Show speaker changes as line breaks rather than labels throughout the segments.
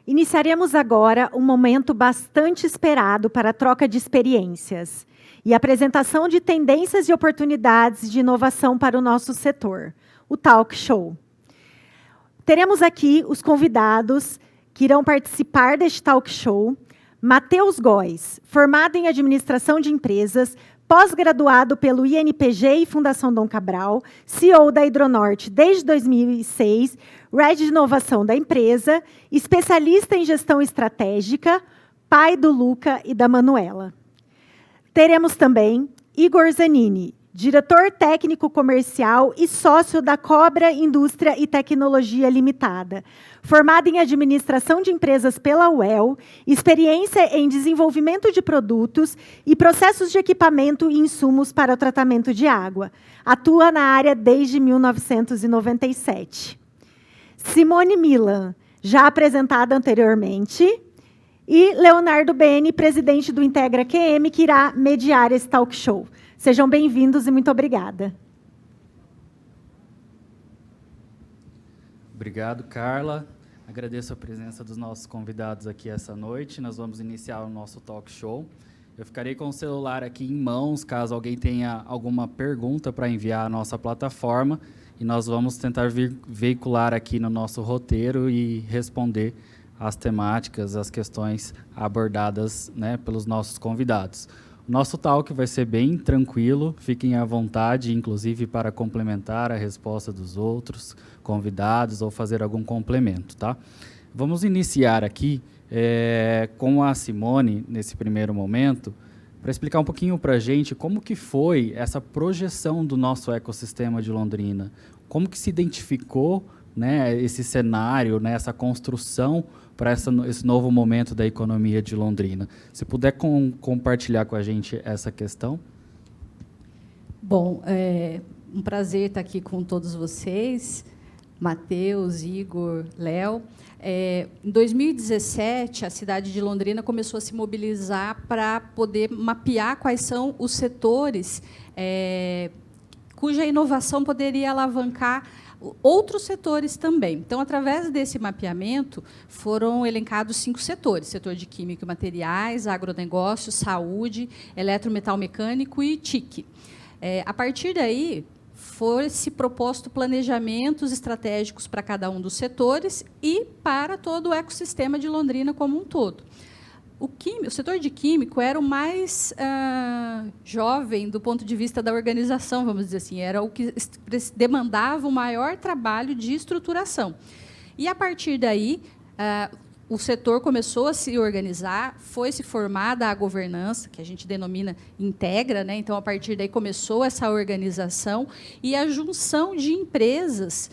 Iniciaremos agora um momento bastante esperado para a troca de experiências e apresentação de tendências e oportunidades de inovação para o nosso setor, o Talk Show. Teremos aqui os convidados que irão participar deste Talk Show. Matheus Góes, formado em Administração de Empresas, pós-graduado pelo INPG e Fundação Dom Cabral, CEO da Hidronorte desde 2006, Head de Inovação da empresa, especialista em gestão estratégica, pai do Luca e da Manuela. Teremos também Igor Zanini, diretor técnico comercial e sócio da Cobra Indústria e Tecnologia Limitada, formado em administração de empresas pela UEL, experiência em desenvolvimento de produtos e processos de equipamento e insumos para o tratamento de água. Atua na área desde 1997. Simone Milan, já apresentada anteriormente, e Leonardo Bene, presidente do Integra QM, que irá mediar esse talk show. Sejam bem-vindos e muito obrigada.
Obrigado, Carla. Agradeço a presença dos nossos convidados aqui essa noite. Nós vamos iniciar o nosso talk show. Eu ficarei com o celular aqui em mãos, caso alguém tenha alguma pergunta para enviar à nossa plataforma, e nós vamos tentar veicular aqui no nosso roteiro e responder as temáticas, as questões abordadas, né, pelos nossos convidados. Nosso talk vai ser bem tranquilo, fiquem à vontade, inclusive para complementar a resposta dos outros convidados ou fazer algum complemento, tá? Vamos iniciar aqui com a Simone, nesse primeiro momento, para explicar um pouquinho para a gente como que foi essa projeção do nosso ecossistema de Londrina, como que se identificou, né, esse cenário, né, essa construção para esse novo momento da economia de Londrina. Se puder compartilhar com a gente essa questão.
Bom, é um prazer estar aqui com todos vocês, Matheus, Igor, Léo. Em 2017, a cidade de Londrina começou a se mobilizar para poder mapear quais são os setores cuja inovação poderia alavancar outros setores também. Então, através desse mapeamento, foram elencados 5 setores: setor de química e materiais, agronegócio, saúde, eletrometal mecânico e TIC. A partir daí, foi-se proposto planejamentos estratégicos para cada um dos setores e para todo o ecossistema de Londrina como um todo. O setor de químico era o mais jovem do ponto de vista da organização, vamos dizer assim, era o que demandava o maior trabalho de estruturação. E, a partir daí, o setor começou a se organizar, foi-se formada a governança, que a gente denomina Integra, né? Então, a partir daí, começou essa organização e a junção de empresas.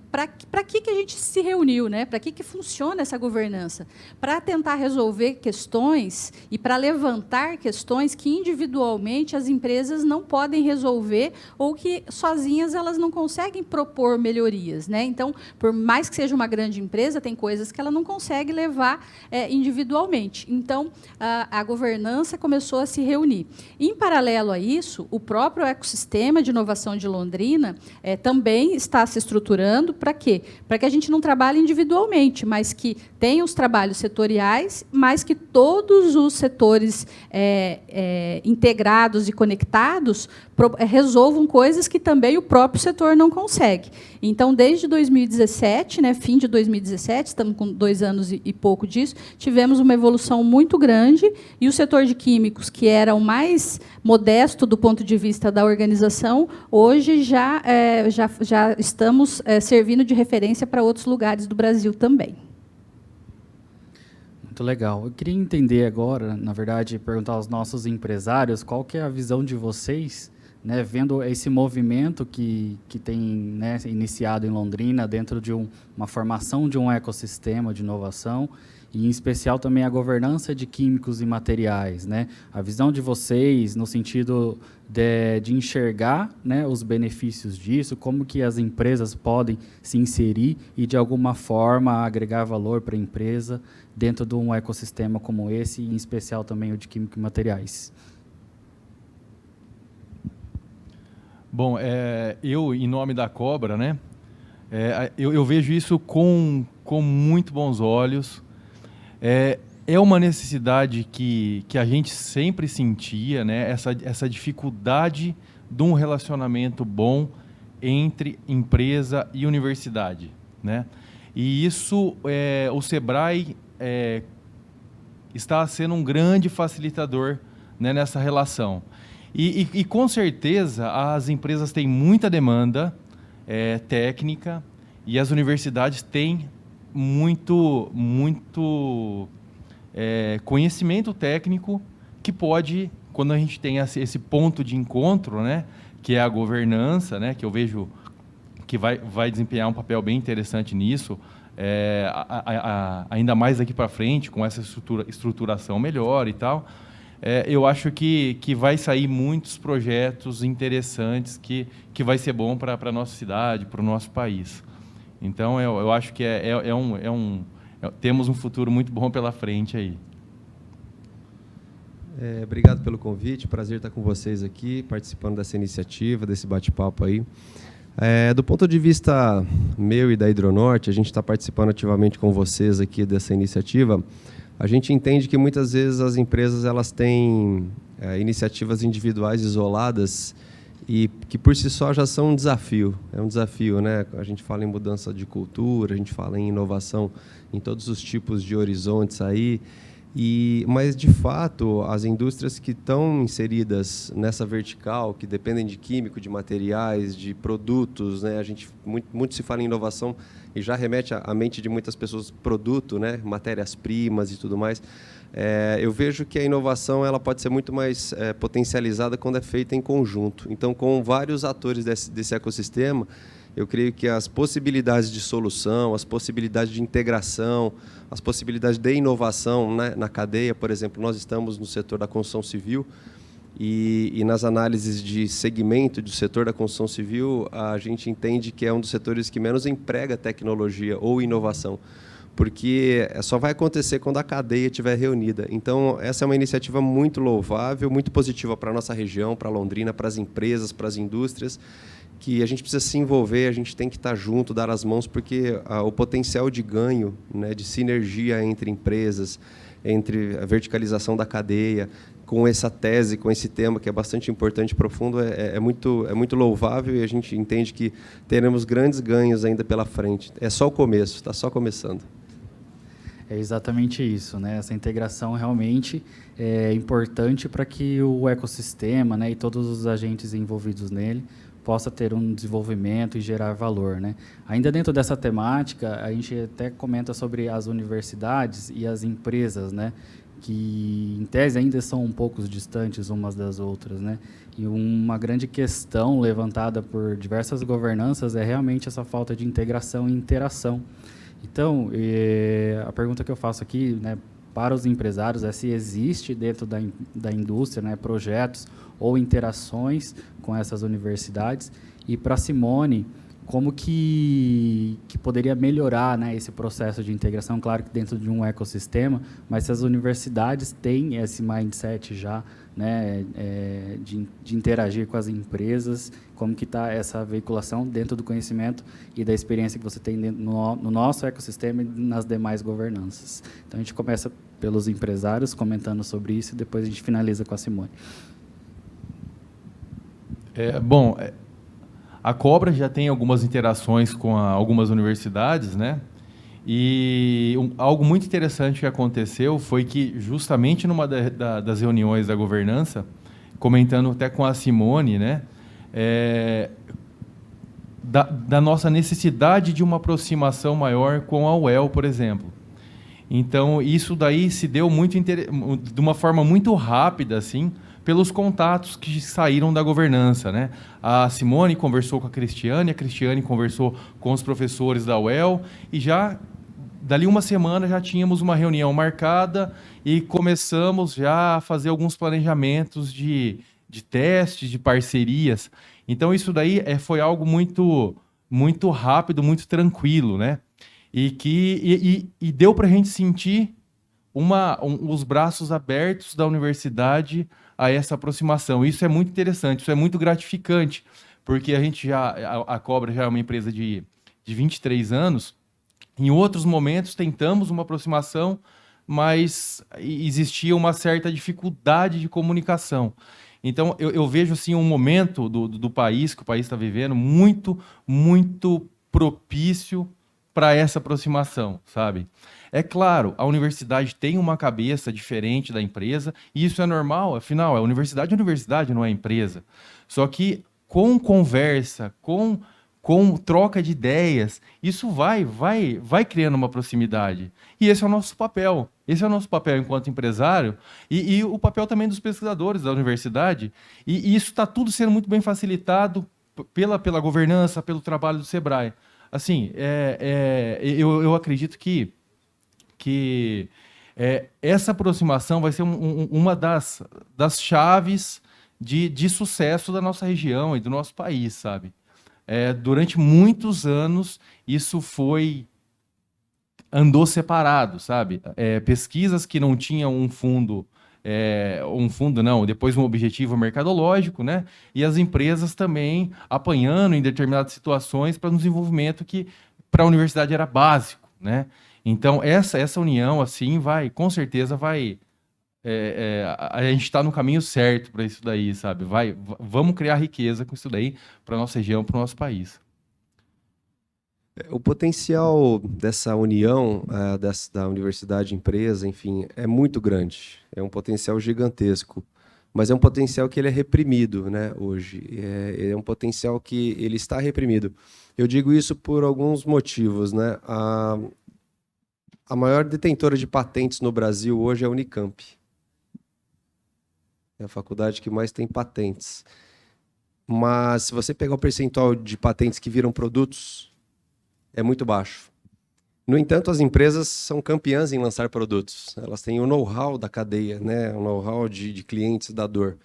Para que a gente se reuniu, né? Para que funciona essa governança? Para tentar resolver questões e para levantar questões que, individualmente, as empresas não podem resolver ou que, sozinhas, elas não conseguem propor melhorias, né? Então, por mais que seja uma grande empresa, tem coisas que ela não consegue levar individualmente. Então, a governança começou a se reunir. Em paralelo a isso, o próprio ecossistema de inovação de Londrina também está se estruturando. Para quê? Para que a gente não trabalhe individualmente, mas que tenha os trabalhos setoriais, mas que todos os setores integrados e conectados resolvam coisas que também o próprio setor não consegue. Então, desde 2017, né, fim de 2017, estamos com 2 anos e pouco disso, tivemos uma evolução muito grande, e o setor de químicos, que era o mais modesto do ponto de vista da organização, hoje já estamos servindo de referência para outros lugares do Brasil também.
Muito legal. Eu queria entender agora, na verdade, perguntar aos nossos empresários qual que é a visão de vocês, né, vendo esse movimento que tem, né, iniciado em Londrina dentro de uma formação de um ecossistema de inovação, e em especial também a governança de químicos e materiais, né? A visão de vocês no sentido de enxergar, né, os benefícios disso, como que as empresas podem se inserir e, de alguma forma, agregar valor para a empresa dentro de um ecossistema como esse, em especial também o de química e materiais.
Bom, eu, em nome da Cobra, né, eu vejo isso com com muito bons olhos. É uma necessidade que a gente sempre sentia, né? Essa dificuldade de um relacionamento bom entre empresa e universidade, né? E isso, o Sebrae está sendo um grande facilitador, né, nessa relação. E com certeza as empresas têm muita demanda técnica e as universidades têm muito conhecimento técnico que pode, quando a gente tem esse ponto de encontro, né, que é a governança, né, que eu vejo que vai desempenhar um papel bem interessante nisso, ainda mais daqui para frente, com essa estruturação melhor e tal, eu acho que vai sair muitos projetos interessantes que vai ser bom para a nossa cidade, para o nosso país. Então, eu acho que temos um futuro muito bom pela frente aí.
Obrigado pelo convite, prazer estar com vocês aqui, participando dessa iniciativa, desse bate-papo aí. Do ponto de vista meu e da Hidronorte, a gente está participando ativamente com vocês aqui dessa iniciativa. A gente entende que muitas vezes as empresas elas têm iniciativas individuais isoladas e que por si só já são um desafio. É um desafio, né? A gente fala em mudança de cultura, a gente fala em inovação em todos os tipos de horizontes aí. Mas, de fato, as indústrias que estão inseridas nessa vertical, que dependem de químico, de materiais, de produtos, né? A gente muito se fala em inovação e já remete à mente de muitas pessoas produto, né? Matérias-primas e tudo mais. Eu vejo que a inovação ela pode ser muito mais potencializada quando é feita em conjunto. Então, com vários atores desse ecossistema, eu creio que as possibilidades de solução, as possibilidades de integração, as possibilidades de inovação, né, na cadeia, por exemplo, nós estamos no setor da construção civil e nas análises de segmento do setor da construção civil, a gente entende que é um dos setores que menos emprega tecnologia ou inovação, porque só vai acontecer quando a cadeia estiver reunida. Então, essa é uma iniciativa muito louvável, muito positiva para a nossa região, para Londrina, para as empresas, para as indústrias, que a gente precisa se envolver, a gente tem que estar junto, dar as mãos, porque o potencial de ganho, né, de sinergia entre empresas, entre a verticalização da cadeia, com essa tese, com esse tema que é bastante importante e profundo, é muito louvável e a gente entende que teremos grandes ganhos ainda pela frente. É só o começo, está só começando.
É exatamente isso, né? Essa integração realmente é importante para que o ecossistema, né, e todos os agentes envolvidos nele possa ter um desenvolvimento e gerar valor, né? Ainda dentro dessa temática, a gente até comenta sobre as universidades e as empresas, né? Que, em tese, ainda são um pouco distantes umas das outras, né? E uma grande questão levantada por diversas governanças é realmente essa falta de integração e interação. Então, a pergunta que eu faço aqui, né, para os empresários é se existe dentro da indústria, né, projetos ou interações com essas universidades. E para a Simone, como que poderia melhorar, né, esse processo de integração? Claro que dentro de um ecossistema, mas se as universidades têm esse mindset já, né, de interagir com as empresas, como que está essa veiculação dentro do conhecimento e da experiência que você tem no nosso ecossistema e nas demais governanças. Então, a gente começa pelos empresários comentando sobre isso e depois a gente finaliza com a Simone.
Bom, a Cobra já tem algumas interações com algumas universidades, né? E algo muito interessante que aconteceu foi que, justamente numa das reuniões da governança, comentando até com a Simone, né? Da nossa necessidade de uma aproximação maior com a UEL, por exemplo. Então, isso daí se deu de uma forma muito rápida, assim, pelos contatos que saíram da governança, né? A Simone conversou com a Cristiane conversou com os professores da UEL, e já, dali uma semana, já tínhamos uma reunião marcada e começamos já a fazer alguns planejamentos de testes, de parcerias. Então, isso daí foi algo muito rápido, muito tranquilo, né? E deu para a gente sentir os braços abertos da universidade a essa aproximação. Isso é muito interessante, isso é muito gratificante, porque a Cobra já é uma empresa de 23 anos Em outros momentos, tentamos uma aproximação, mas existia uma certa dificuldade de comunicação. Então, eu vejo assim, um momento do país, que o país está vivendo, muito propício para essa aproximação, sabe? É claro, a universidade tem uma cabeça diferente da empresa, e isso é normal, afinal, a universidade, não é empresa. Só que com conversa, com troca de ideias, isso vai criando uma proximidade. E esse é o nosso papel. Esse é o nosso papel enquanto empresário e o papel também dos pesquisadores da universidade. E isso está tudo sendo muito bem facilitado pela governança, pelo trabalho do Sebrae. Assim, eu acredito que essa aproximação vai ser uma das chaves de sucesso da nossa região e do nosso país, sabe? Durante muitos anos, isso andou separado, sabe? Pesquisas que não tinham um fundo não, depois um objetivo mercadológico, né? E as empresas também apanhando em determinadas situações para um desenvolvimento que para a universidade era básico, né? Então, essa união, assim, com certeza vai... a gente está no caminho certo para isso daí, sabe? Vamos criar riqueza com isso daí para a nossa região, para o nosso país.
O potencial dessa união da universidade e empresa, enfim, é muito grande. É um potencial gigantesco. Mas é um potencial que ele é reprimido, né, hoje. É um potencial que ele está reprimido. Eu digo isso por alguns motivos, né? A maior detentora de patentes no Brasil hoje é a Unicamp. É a faculdade que mais tem patentes. Mas se você pegar o percentual de patentes que viram produtos, é muito baixo. No entanto, as empresas são campeãs em lançar produtos. Elas têm o know-how da cadeia, né? O know-how de clientes da dor.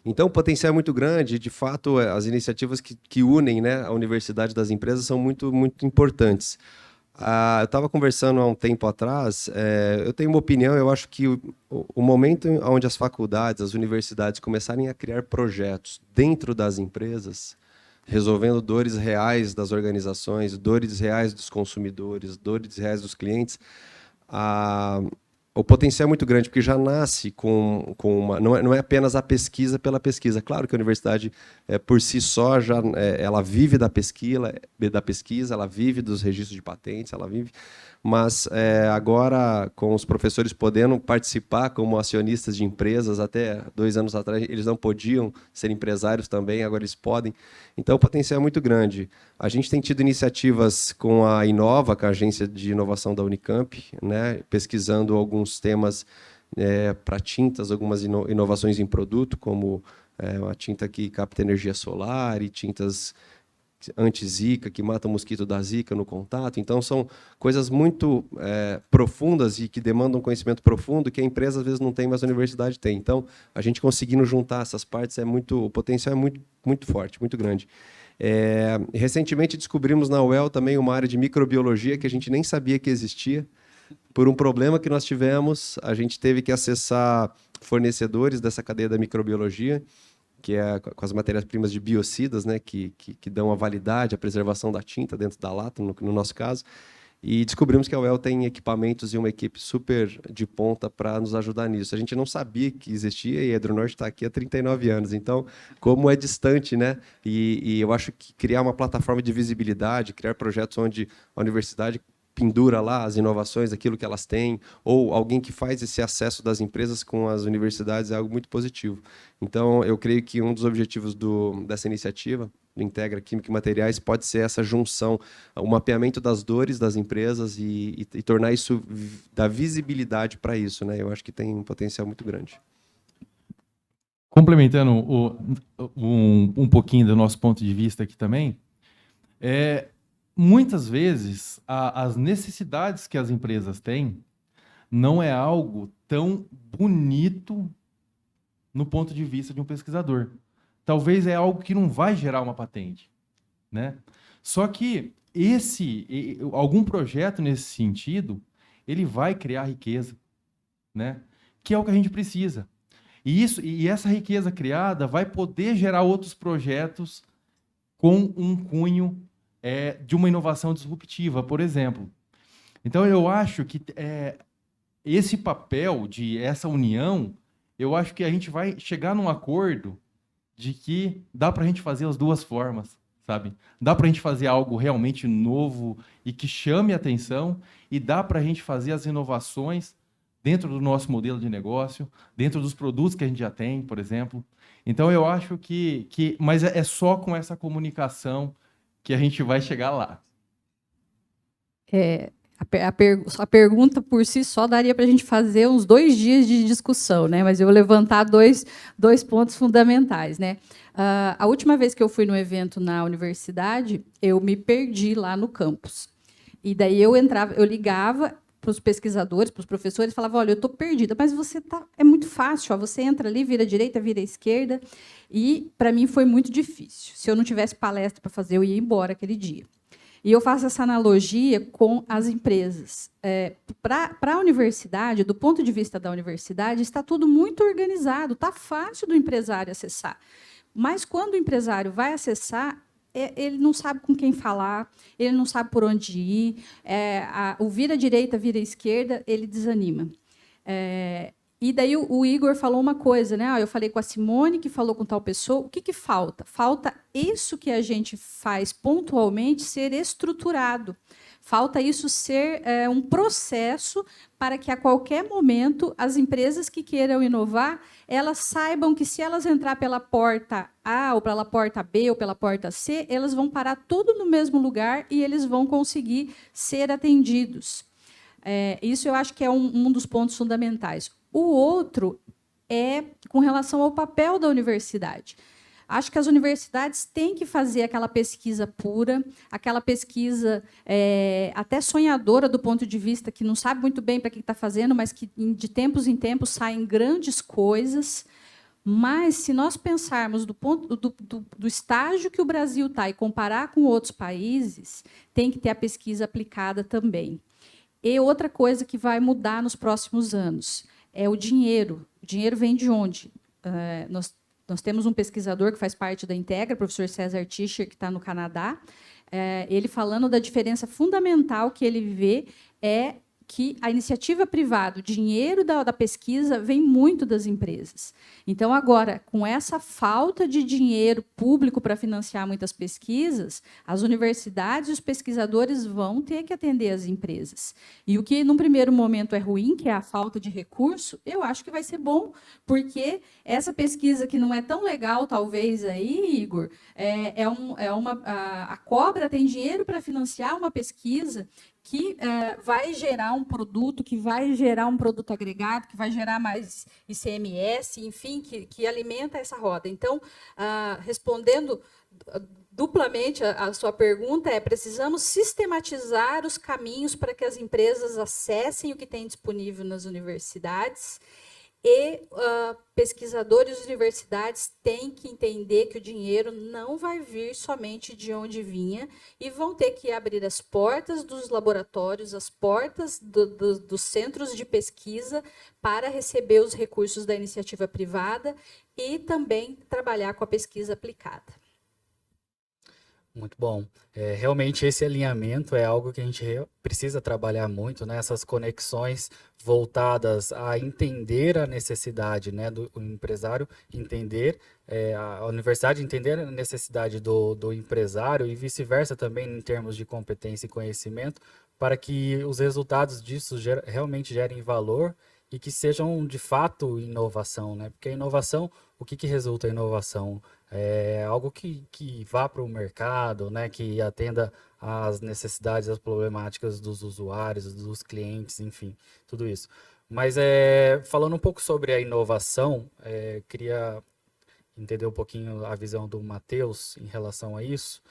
Então, o potencial é muito grande. De fato, as iniciativas que unem, né, a universidade das empresas são muito importantes. Eu estava conversando há um tempo atrás, eu tenho uma opinião, eu acho que o momento onde as faculdades, as universidades começarem a criar projetos dentro das empresas, resolvendo dores reais das organizações, dores reais dos consumidores, dores reais dos clientes, o potencial é muito grande, porque já nasce com uma... Não é apenas a pesquisa pela pesquisa. Claro que a universidade, por si só, ela vive da pesquisa, ela vive dos registros de patentes, ela vive... Mas agora, com os professores podendo participar como acionistas de empresas, até 2 anos atrás eles não podiam ser empresários também, agora eles podem. Então, o potencial é muito grande. A gente tem tido iniciativas com a Inova, com a agência de inovação da Unicamp, né, pesquisando alguns temas para tintas, algumas inovações em produto, como uma tinta que capta energia solar e tintas anti-zika, que mata o mosquito da zika no contato. Então, são coisas muito profundas e que demandam conhecimento profundo que a empresa, às vezes, não tem, mas a universidade tem. Então, a gente conseguindo juntar essas partes, o potencial é muito forte, muito grande. Recentemente, descobrimos na UEL também uma área de microbiologia que a gente nem sabia que existia. Por um problema que nós tivemos, a gente teve que acessar fornecedores dessa cadeia da microbiologia, que é com as matérias-primas de biocidas, né, que dão a validade, a preservação da tinta dentro da lata, no nosso caso. E descobrimos que a UEL tem equipamentos e uma equipe super de ponta para nos ajudar nisso. A gente não sabia que existia e a Edronorte está aqui há 39 anos. Então, como é distante, né? E eu acho que criar uma plataforma de visibilidade, criar projetos onde a universidade pendura lá as inovações, aquilo que elas têm, ou alguém que faz esse acesso das empresas com as universidades é algo muito positivo. Então, eu creio que um dos objetivos dessa iniciativa, do Integra Química e Materiais, pode ser essa junção, o mapeamento das dores das empresas e tornar isso, dar visibilidade para isso, né? Eu acho que tem um potencial muito grande.
Complementando um pouquinho do nosso ponto de vista aqui também, muitas vezes, as necessidades que as empresas têm não é algo tão bonito no ponto de vista de um pesquisador. Talvez é algo que não vai gerar uma patente, né? Só que algum projeto nesse sentido, ele vai criar riqueza, né? Que é o que a gente precisa. E essa riqueza criada vai poder gerar outros projetos com um cunho de uma inovação disruptiva, por exemplo. Então, eu acho que esse papel essa união, eu acho que a gente vai chegar num acordo de que dá para a gente fazer as duas formas, sabe? Dá para a gente fazer algo realmente novo e que chame a atenção, e dá para a gente fazer as inovações dentro do nosso modelo de negócio, dentro dos produtos que a gente já tem, por exemplo. Então, eu acho mas é só com essa comunicação que a gente vai chegar lá.
A pergunta por si só daria para a gente fazer uns 2 dias de discussão, né? Mas eu vou levantar dois pontos fundamentais, né? A última vez que eu fui no evento na universidade, eu me perdi lá no campus. E daí eu ligava para os pesquisadores, para os professores, falava: olha, eu estou perdida, mas é muito fácil, ó, você entra ali, vira à direita, vira à esquerda. E para mim foi muito difícil. Se eu não tivesse palestra para fazer, eu ia embora aquele dia. E eu faço essa analogia com as empresas. Para a universidade, do ponto de vista da universidade, está tudo muito organizado, está fácil do empresário acessar. Mas, quando o empresário vai acessar, ele não sabe com quem falar, ele não sabe por onde ir, o vira à direita, vira à esquerda, ele desanima. E daí o Igor falou uma coisa, né? Eu falei com a Simone, que falou com tal pessoa. O que falta? Falta isso que a gente faz pontualmente ser estruturado. Falta isso ser um processo para que, a qualquer momento, as empresas que queiram inovar, elas saibam que, se elas entrar pela porta A, ou pela porta B, ou pela porta C, elas vão parar tudo no mesmo lugar e eles vão conseguir ser atendidos. Isso eu acho que é um dos pontos fundamentais. O outro é com relação ao papel da universidade. Acho que as universidades têm que fazer aquela pesquisa pura, aquela pesquisa até sonhadora do ponto de vista que não sabe muito bem para que está fazendo, mas que, de tempos em tempos, saem grandes coisas. Mas, se nós pensarmos do estágio que o Brasil está e comparar com outros países, tem que ter a pesquisa aplicada também. E outra coisa que vai mudar nos próximos anos é o dinheiro. O dinheiro vem de onde? Nós temos um pesquisador que faz parte da Integra, o professor César Tischer, que está no Canadá. Ele falando da diferença fundamental que ele vê é que a iniciativa privada, o dinheiro da pesquisa, vem muito das empresas. Então, agora, com essa falta de dinheiro público para financiar muitas pesquisas, as universidades e os pesquisadores vão ter que atender as empresas. E o que, num primeiro momento, é ruim, que é a falta de recurso, eu acho que vai ser bom, porque essa pesquisa que não é tão legal, talvez, aí, Igor, a Cobra tem dinheiro para financiar uma pesquisa que vai gerar um produto, que vai gerar um produto agregado, que vai gerar mais ICMS, enfim, que alimenta essa roda. Então, respondendo duplamente a sua pergunta, precisamos sistematizar os caminhos para que as empresas acessem o que tem disponível nas universidades. E pesquisadores e universidades têm que entender que o dinheiro não vai vir somente de onde vinha e vão ter que abrir as portas dos laboratórios, as portas dos centros de pesquisa para receber os recursos da iniciativa privada e também trabalhar com a pesquisa aplicada.
Muito bom. Realmente esse alinhamento é algo que a gente precisa trabalhar muito, né? Essas conexões voltadas a entender a necessidade, né, do empresário, entender a universidade, entender a necessidade do empresário e vice-versa também em termos de competência e conhecimento, para que os resultados disso realmente gerem valor e que sejam de fato inovação, né? Porque a inovação, o que resulta em inovação? É algo que vá para o mercado, né? Que atenda às necessidades, às problemáticas dos usuários, dos clientes, enfim, tudo isso. Mas falando um pouco sobre a inovação, queria entender um pouquinho a visão do Matheus em relação a isso,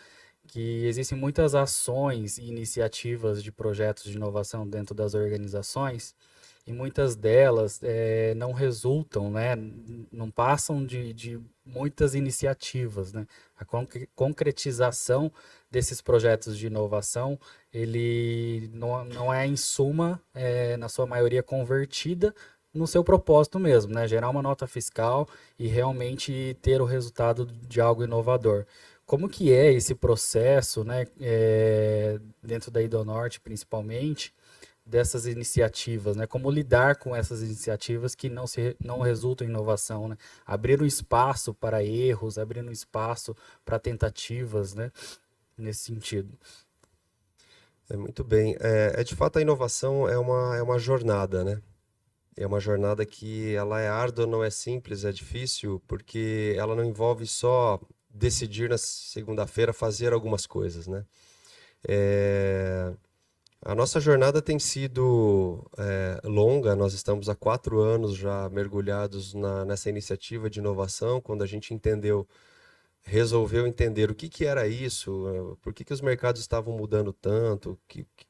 que existem muitas ações e iniciativas de projetos de inovação dentro das organizações, e muitas delas não resultam, né, não passam de muitas iniciativas, né? A concretização desses projetos de inovação, ele não é, em suma, na sua maioria, convertida no seu propósito mesmo, né? Gerar uma nota fiscal e realmente ter o resultado de algo inovador. como que é esse processo, né, dentro da Idonorte, principalmente, dessas iniciativas, né? Como lidar com essas iniciativas que não resultam em inovação, né? Abrir um espaço para erros, abrir um espaço para tentativas, né? Nesse sentido.
Muito bem. De fato, a inovação é uma jornada, né? É uma jornada que ela é árdua, não é simples, é difícil, porque ela não envolve só decidir na segunda-feira fazer algumas coisas, né? É, A nossa jornada tem sido longa, nós estamos há 4 anos já mergulhados nessa iniciativa de inovação, quando a gente resolveu entender o que era isso, por que os mercados estavam mudando tanto,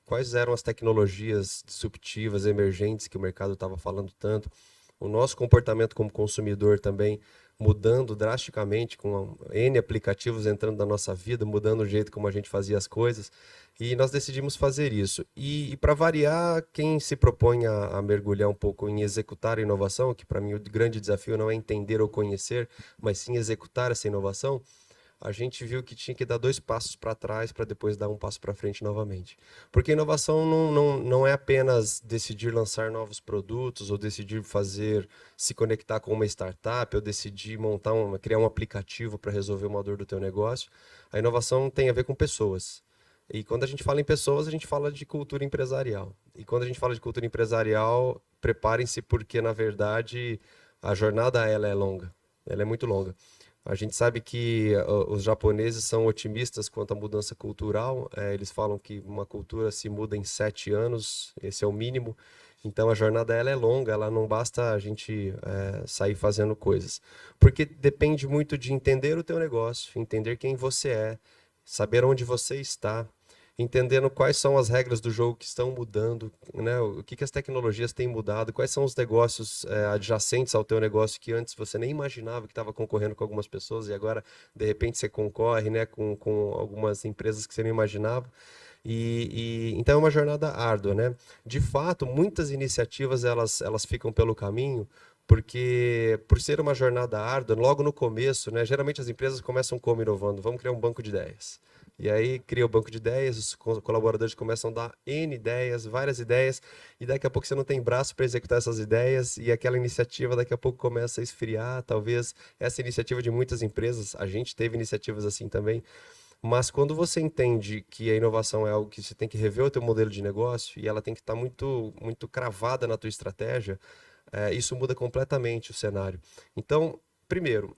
quais eram as tecnologias disruptivas, emergentes que o mercado estava falando tanto, o nosso comportamento como consumidor também mudando drasticamente, com N aplicativos entrando na nossa vida, mudando o jeito como a gente fazia as coisas, e nós decidimos fazer isso. E para variar, quem se propõe a mergulhar um pouco em executar a inovação, que para mim o grande desafio não é entender ou conhecer, mas sim executar essa inovação, a gente viu que tinha que dar 2 passos para trás para depois dar um passo para frente novamente. Porque inovação não é apenas decidir lançar novos produtos, ou decidir se conectar com uma startup, ou decidir criar um aplicativo para resolver uma dor do teu negócio. A inovação tem a ver com pessoas. E quando a gente fala em pessoas, a gente fala de cultura empresarial. E quando a gente fala de cultura empresarial, preparem-se porque, na verdade, a jornada ela é longa. Ela é muito longa. A gente sabe que os japoneses são otimistas quanto à mudança cultural. Eles falam que uma cultura se muda em 7 anos, esse é o mínimo. Então a jornada ela é longa, ela não basta a gente sair fazendo coisas. Porque depende muito de entender o teu negócio, entender quem você é, saber onde você está, entendendo quais são as regras do jogo que estão mudando, né? O que as tecnologias têm mudado, quais são os negócios adjacentes ao teu negócio que antes você nem imaginava que estava concorrendo com algumas pessoas e agora, de repente, você concorre, né, com algumas empresas que você não imaginava. Então é uma jornada árdua, né? De fato, muitas iniciativas elas ficam pelo caminho, porque por ser uma jornada árdua, logo no começo, né, geralmente as empresas começam como inovando, vamos criar um banco de ideias. E aí cria o banco de ideias, os colaboradores começam a dar N ideias, várias ideias, e daqui a pouco você não tem braço para executar essas ideias, e aquela iniciativa daqui a pouco começa a esfriar, talvez essa iniciativa de muitas empresas, a gente teve iniciativas assim também, mas quando você entende que a inovação é algo que você tem que rever o teu modelo de negócio, e ela tem que estar muito, muito cravada na tua estratégia, isso muda completamente o cenário. Então, primeiro,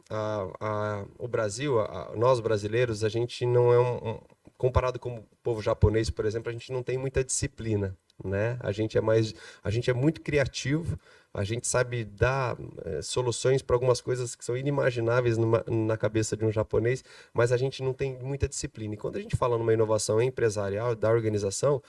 o Brasil, nós brasileiros, a gente não é comparado com o povo japonês, por exemplo, a gente não tem muita disciplina, né? A gente é muito criativo, a gente sabe dar soluções para algumas coisas que são inimagináveis na cabeça de um japonês, mas a gente não tem muita disciplina. E quando a gente fala numa inovação empresarial, da organização,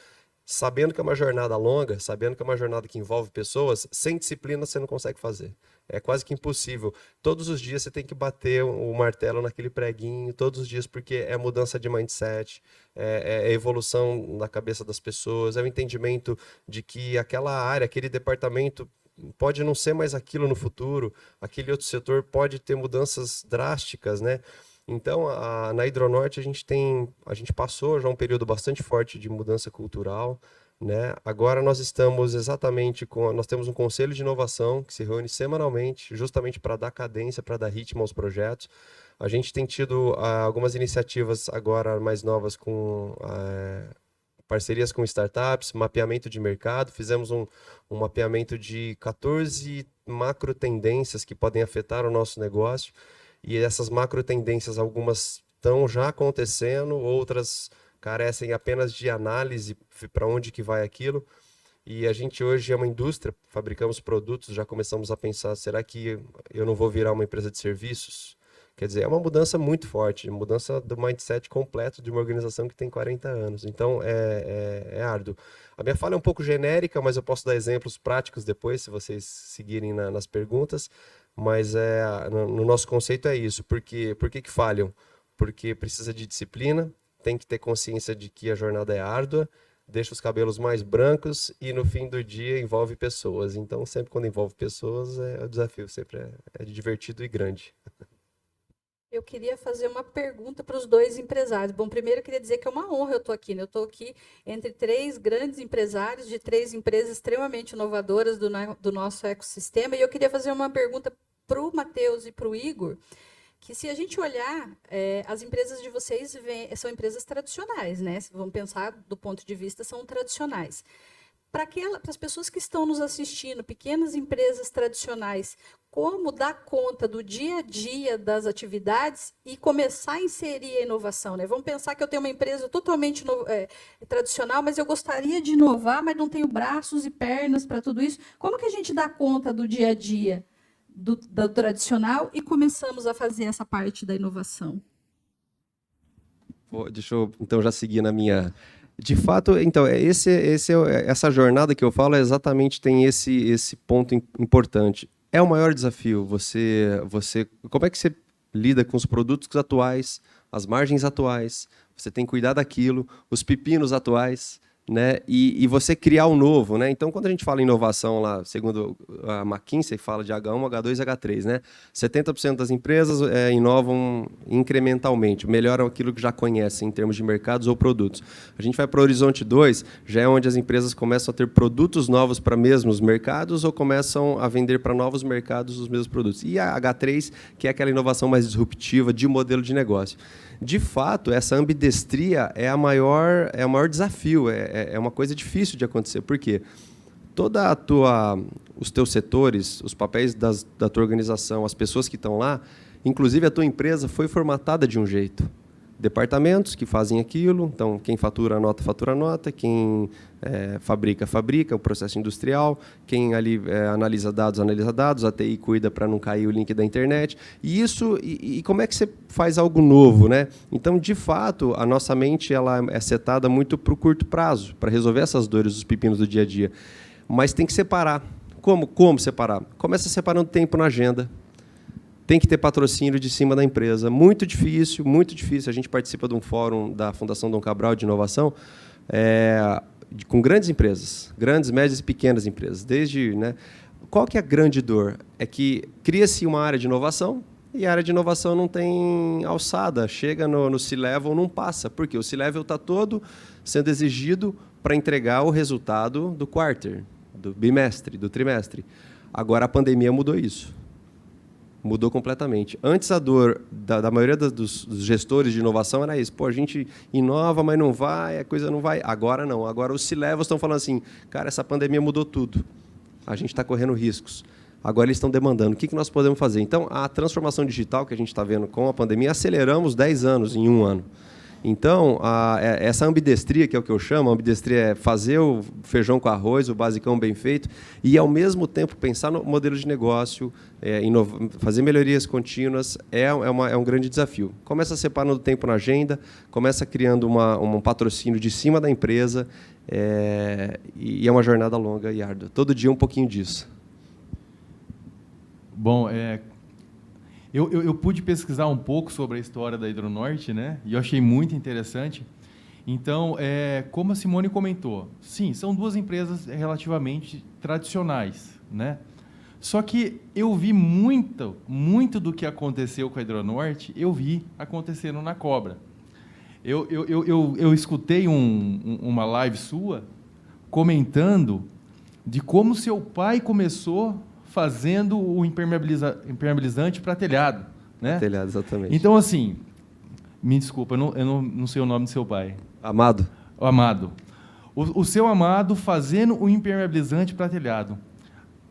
sabendo que é uma jornada longa, sabendo que é uma jornada que envolve pessoas, sem disciplina você não consegue fazer. É quase que impossível. Todos os dias você tem que bater o martelo naquele preguinho, todos os dias, porque é mudança de mindset, é evolução na cabeça das pessoas, é o entendimento de que aquela área, aquele departamento pode não ser mais aquilo no futuro, aquele outro setor pode ter mudanças drásticas, né? Então, na Hidronorte a gente passou já um período bastante forte de mudança cultural, né? Agora nós temos um conselho de inovação que se reúne semanalmente, justamente para dar cadência, para dar ritmo aos projetos. A gente tem tido algumas iniciativas agora mais novas com parcerias com startups, mapeamento de mercado. Fizemos um mapeamento de 14 macro tendências que podem afetar o nosso negócio. E essas macro tendências, algumas estão já acontecendo, outras carecem apenas de análise para onde que vai aquilo. E a gente hoje é uma indústria, fabricamos produtos, já começamos a pensar, será que eu não vou virar uma empresa de serviços? Quer dizer, é uma mudança muito forte, mudança do mindset completo de uma organização que tem 40 anos. Então, é árduo. A minha fala é um pouco genérica, mas eu posso dar exemplos práticos depois, se vocês seguirem nas perguntas. Mas no nosso conceito é isso. Por que falham? Porque precisa de disciplina, tem que ter consciência de que a jornada é árdua, deixa os cabelos mais brancos e no fim do dia envolve pessoas. Então, sempre quando envolve pessoas, o desafio sempre é divertido e grande.
Eu queria fazer uma pergunta para os dois empresários. Bom, primeiro eu queria dizer que é uma honra eu estou aqui, né? Eu estou aqui entre 3 grandes empresários de 3 empresas extremamente inovadoras do nosso ecossistema. E eu queria fazer uma pergunta para o Matheus e para o Igor, que se a gente olhar, as empresas de vocês são empresas tradicionais, né? Vamos pensar do ponto de vista, são tradicionais. Para as pessoas que estão nos assistindo, pequenas empresas tradicionais, como dar conta do dia a dia das atividades e começar a inserir a inovação, né? Vamos pensar que eu tenho uma empresa totalmente tradicional, mas eu gostaria de inovar, mas não tenho braços e pernas para tudo isso. Como que a gente dá conta do dia a dia do tradicional e começamos a fazer essa parte da inovação?
Deixa eu, então, já seguir na minha... De fato, então, essa jornada que eu falo exatamente tem esse ponto importante. É o maior desafio. Como é que você lida com os produtos atuais, as margens atuais, você tem que cuidar daquilo, os pepinos atuais, né? E você criar o novo, né? Então, quando a gente fala em inovação lá, segundo a McKinsey, fala de H1, H2 e H3, né? 70% das empresas inovam incrementalmente, melhoram aquilo que já conhecem em termos de mercados ou produtos. A gente vai para o Horizonte 2, já é onde as empresas começam a ter produtos novos para mesmos mercados ou começam a vender para novos mercados os mesmos produtos. E a H3, que é aquela inovação mais disruptiva de modelo de negócio. De fato, essa ambidestria é o maior desafio, é uma coisa difícil de acontecer. Por quê? Os teus setores, os papéis da tua organização, as pessoas que estão lá, inclusive a tua empresa foi formatada de um jeito. Departamentos que fazem aquilo, então quem fatura nota, quem fabrica o processo industrial, quem ali analisa dados, a TI cuida para não cair o link da internet. E como é que você faz algo novo, né? Então, de fato, a nossa mente ela é setada muito para o curto prazo, para resolver essas dores, os pepinos do dia a dia. Mas tem que separar. Como separar? Começa separando tempo na agenda. Tem que ter patrocínio de cima da empresa. Muito difícil, muito difícil. A gente participa de um fórum da Fundação Dom Cabral de inovação com grandes empresas, grandes, médias e pequenas empresas. Né, qual que é a grande dor? É que cria-se uma área de inovação e a área de inovação não tem alçada. Chega no C-Level, não passa. Por quê? O C-Level está todo sendo exigido para entregar o resultado do quarter, do bimestre, do trimestre. Agora, a pandemia mudou isso. Mudou completamente. Antes, a dor da maioria dos gestores de inovação era isso. Pô, a gente inova, mas não vai, a coisa não vai. Agora não. Agora os C-Levels estão falando assim, cara, essa pandemia mudou tudo. A gente está correndo riscos. Agora eles estão demandando. O que nós podemos fazer? Então, a transformação digital que a gente está vendo com a pandemia, aceleramos 10 anos em 1 ano. Então, essa ambidestria, que é o que eu chamo, a ambidestria é fazer o feijão com arroz, o basicão bem feito, e, ao mesmo tempo, pensar no modelo de negócio, fazer melhorias contínuas, é um grande desafio. Começa separando tempo na agenda, começa criando um patrocínio de cima da empresa, e é uma jornada longa e árdua. Todo dia um pouquinho disso.
Bom, eu pude pesquisar um pouco sobre a história da Hidronorte, né? E eu achei muito interessante. Então, como a Simone comentou, sim, são 2 empresas relativamente tradicionais, né? Só que eu vi muito do que aconteceu com a Hidronorte, eu vi acontecendo na Cobra. Eu escutei uma live sua comentando de como seu pai começou fazendo o impermeabilizante para telhado, né?
Telhado, exatamente.
Então, assim, me desculpa, eu não sei o nome do seu pai.
Amado.
O Amado. O seu Amado fazendo o impermeabilizante para telhado.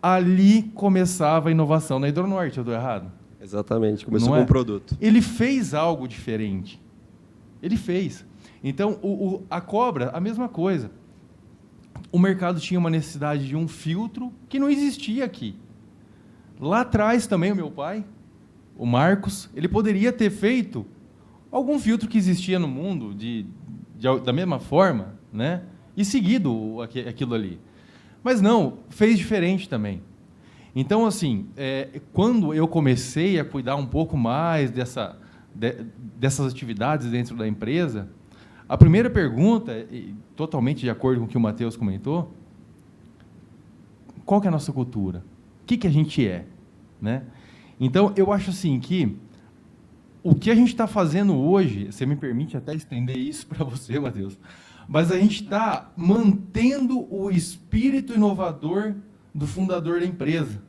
Ali começava a inovação na Hidronorte, eu estou errado?
Exatamente, começou com um produto.
Ele fez algo diferente. Ele fez. Então, a Cobra, a mesma coisa. O mercado tinha uma necessidade de um filtro que não existia aqui. Lá atrás também o meu pai, o Marcos, ele poderia ter feito algum filtro que existia no mundo da mesma forma, né? E seguido aquilo ali. Mas não, fez diferente também. Então, assim, quando eu comecei a cuidar um pouco mais dessas atividades dentro da empresa, a primeira pergunta, totalmente de acordo com o que o Matheus comentou, qual que é a nossa cultura? O que a gente é? Né? Então, eu acho assim que o que a gente está fazendo hoje, você me permite até estender isso para você, Matheus, mas a gente está mantendo o espírito inovador do fundador da empresa,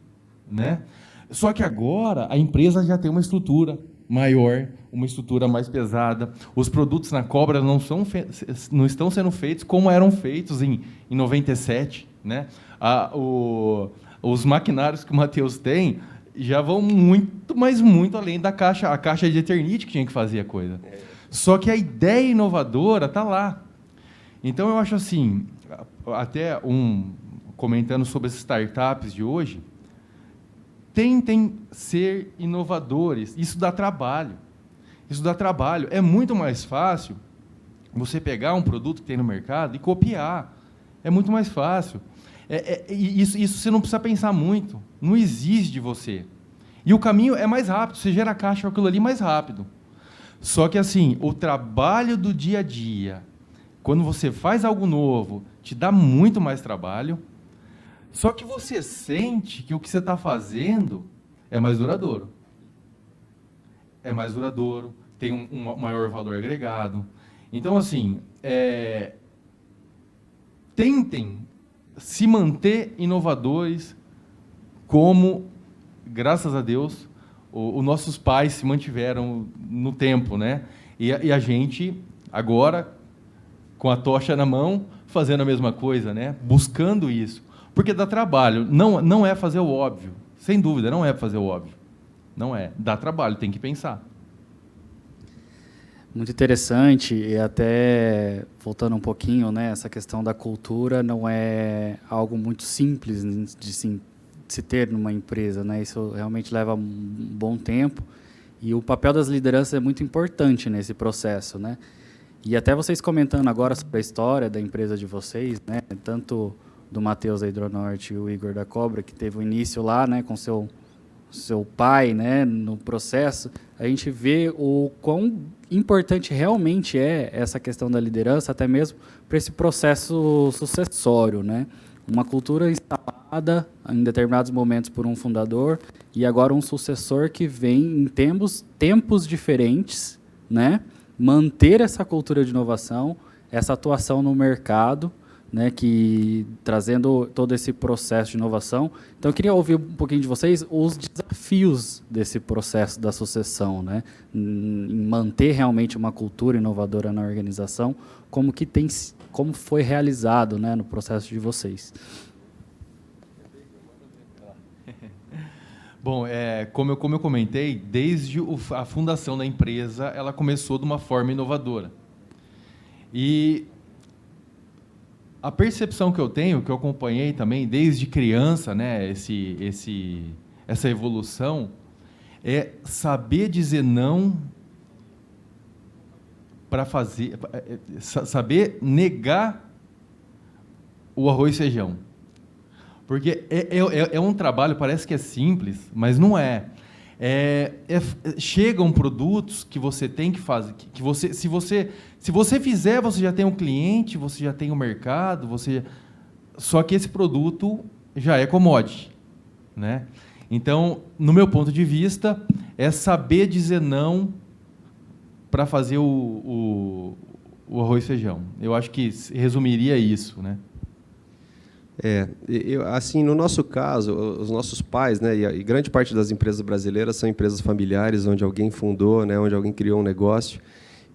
né? Só que agora a empresa já tem uma estrutura maior, uma estrutura mais pesada. Os produtos na Cobra não estão sendo feitos como eram feitos em 97, né? Os maquinários que o Matheus tem já vão muito, mas muito além da caixa, a caixa de Eternit que tinha que fazer a coisa. Só que a ideia inovadora está lá. Então, eu acho assim, até comentando sobre as startups de hoje, tentem ser inovadores. Isso dá trabalho. Isso dá trabalho. É muito mais fácil você pegar um produto que tem no mercado e copiar. É muito mais fácil. Isso você não precisa pensar muito. Não exige de você. E o caminho é mais rápido. Você gera a caixa aquilo ali mais rápido. Só que, assim, o trabalho do dia a dia, quando você faz algo novo, te dá muito mais trabalho. Só que você sente que o que você está fazendo é mais duradouro. É mais duradouro, tem um maior valor agregado. Então, assim, tentem se manter inovadores como, graças a Deus, os nossos pais se mantiveram no tempo, né? E a gente, agora, com a tocha na mão, fazendo a mesma coisa, né? Buscando isso. Porque dá trabalho. Não é fazer o óbvio. Sem dúvida, não é fazer o óbvio. Não é. Dá trabalho, tem que pensar.
Muito interessante, e até voltando um pouquinho, né, essa questão da cultura não é algo muito simples de se ter numa empresa, né? Isso realmente leva um bom tempo, e o papel das lideranças é muito importante nesse processo, né? E até vocês comentando agora sobre a história da empresa de vocês, né, tanto do Matheus da Hidronorte e o Igor da Cobra, que teve o início lá, né, com seu pai, né, no processo, a gente vê o quão importante realmente é essa questão da liderança, até mesmo para esse processo sucessório, né? Uma cultura instalada em determinados momentos por um fundador e agora um sucessor que vem em tempos diferentes, né? Manter essa cultura de inovação, essa atuação no mercado, né, que trazendo todo esse processo de inovação. Então, eu queria ouvir um pouquinho de vocês os desafios desse processo da sucessão, né, em manter realmente uma cultura inovadora na organização, como foi realizado, né, no processo de vocês.
Bom, como eu comentei, desde a fundação da empresa, ela começou de uma forma inovadora. E a percepção que eu tenho, que eu acompanhei também desde criança, né, essa evolução, é saber dizer não para fazer, saber negar o arroz e feijão. Porque é um trabalho, parece que é simples, mas não é. Chegam produtos que você tem que fazer, que você, se você fizer, você já tem um cliente, você já tem um mercado, só que esse produto já é commodity, né? Então, no meu ponto de vista, é saber dizer não para fazer o arroz e feijão. Eu acho que resumiria isso, né?
Assim, no nosso caso, os nossos pais, né, e grande parte das empresas brasileiras são empresas familiares, onde alguém fundou, né, onde alguém criou um negócio,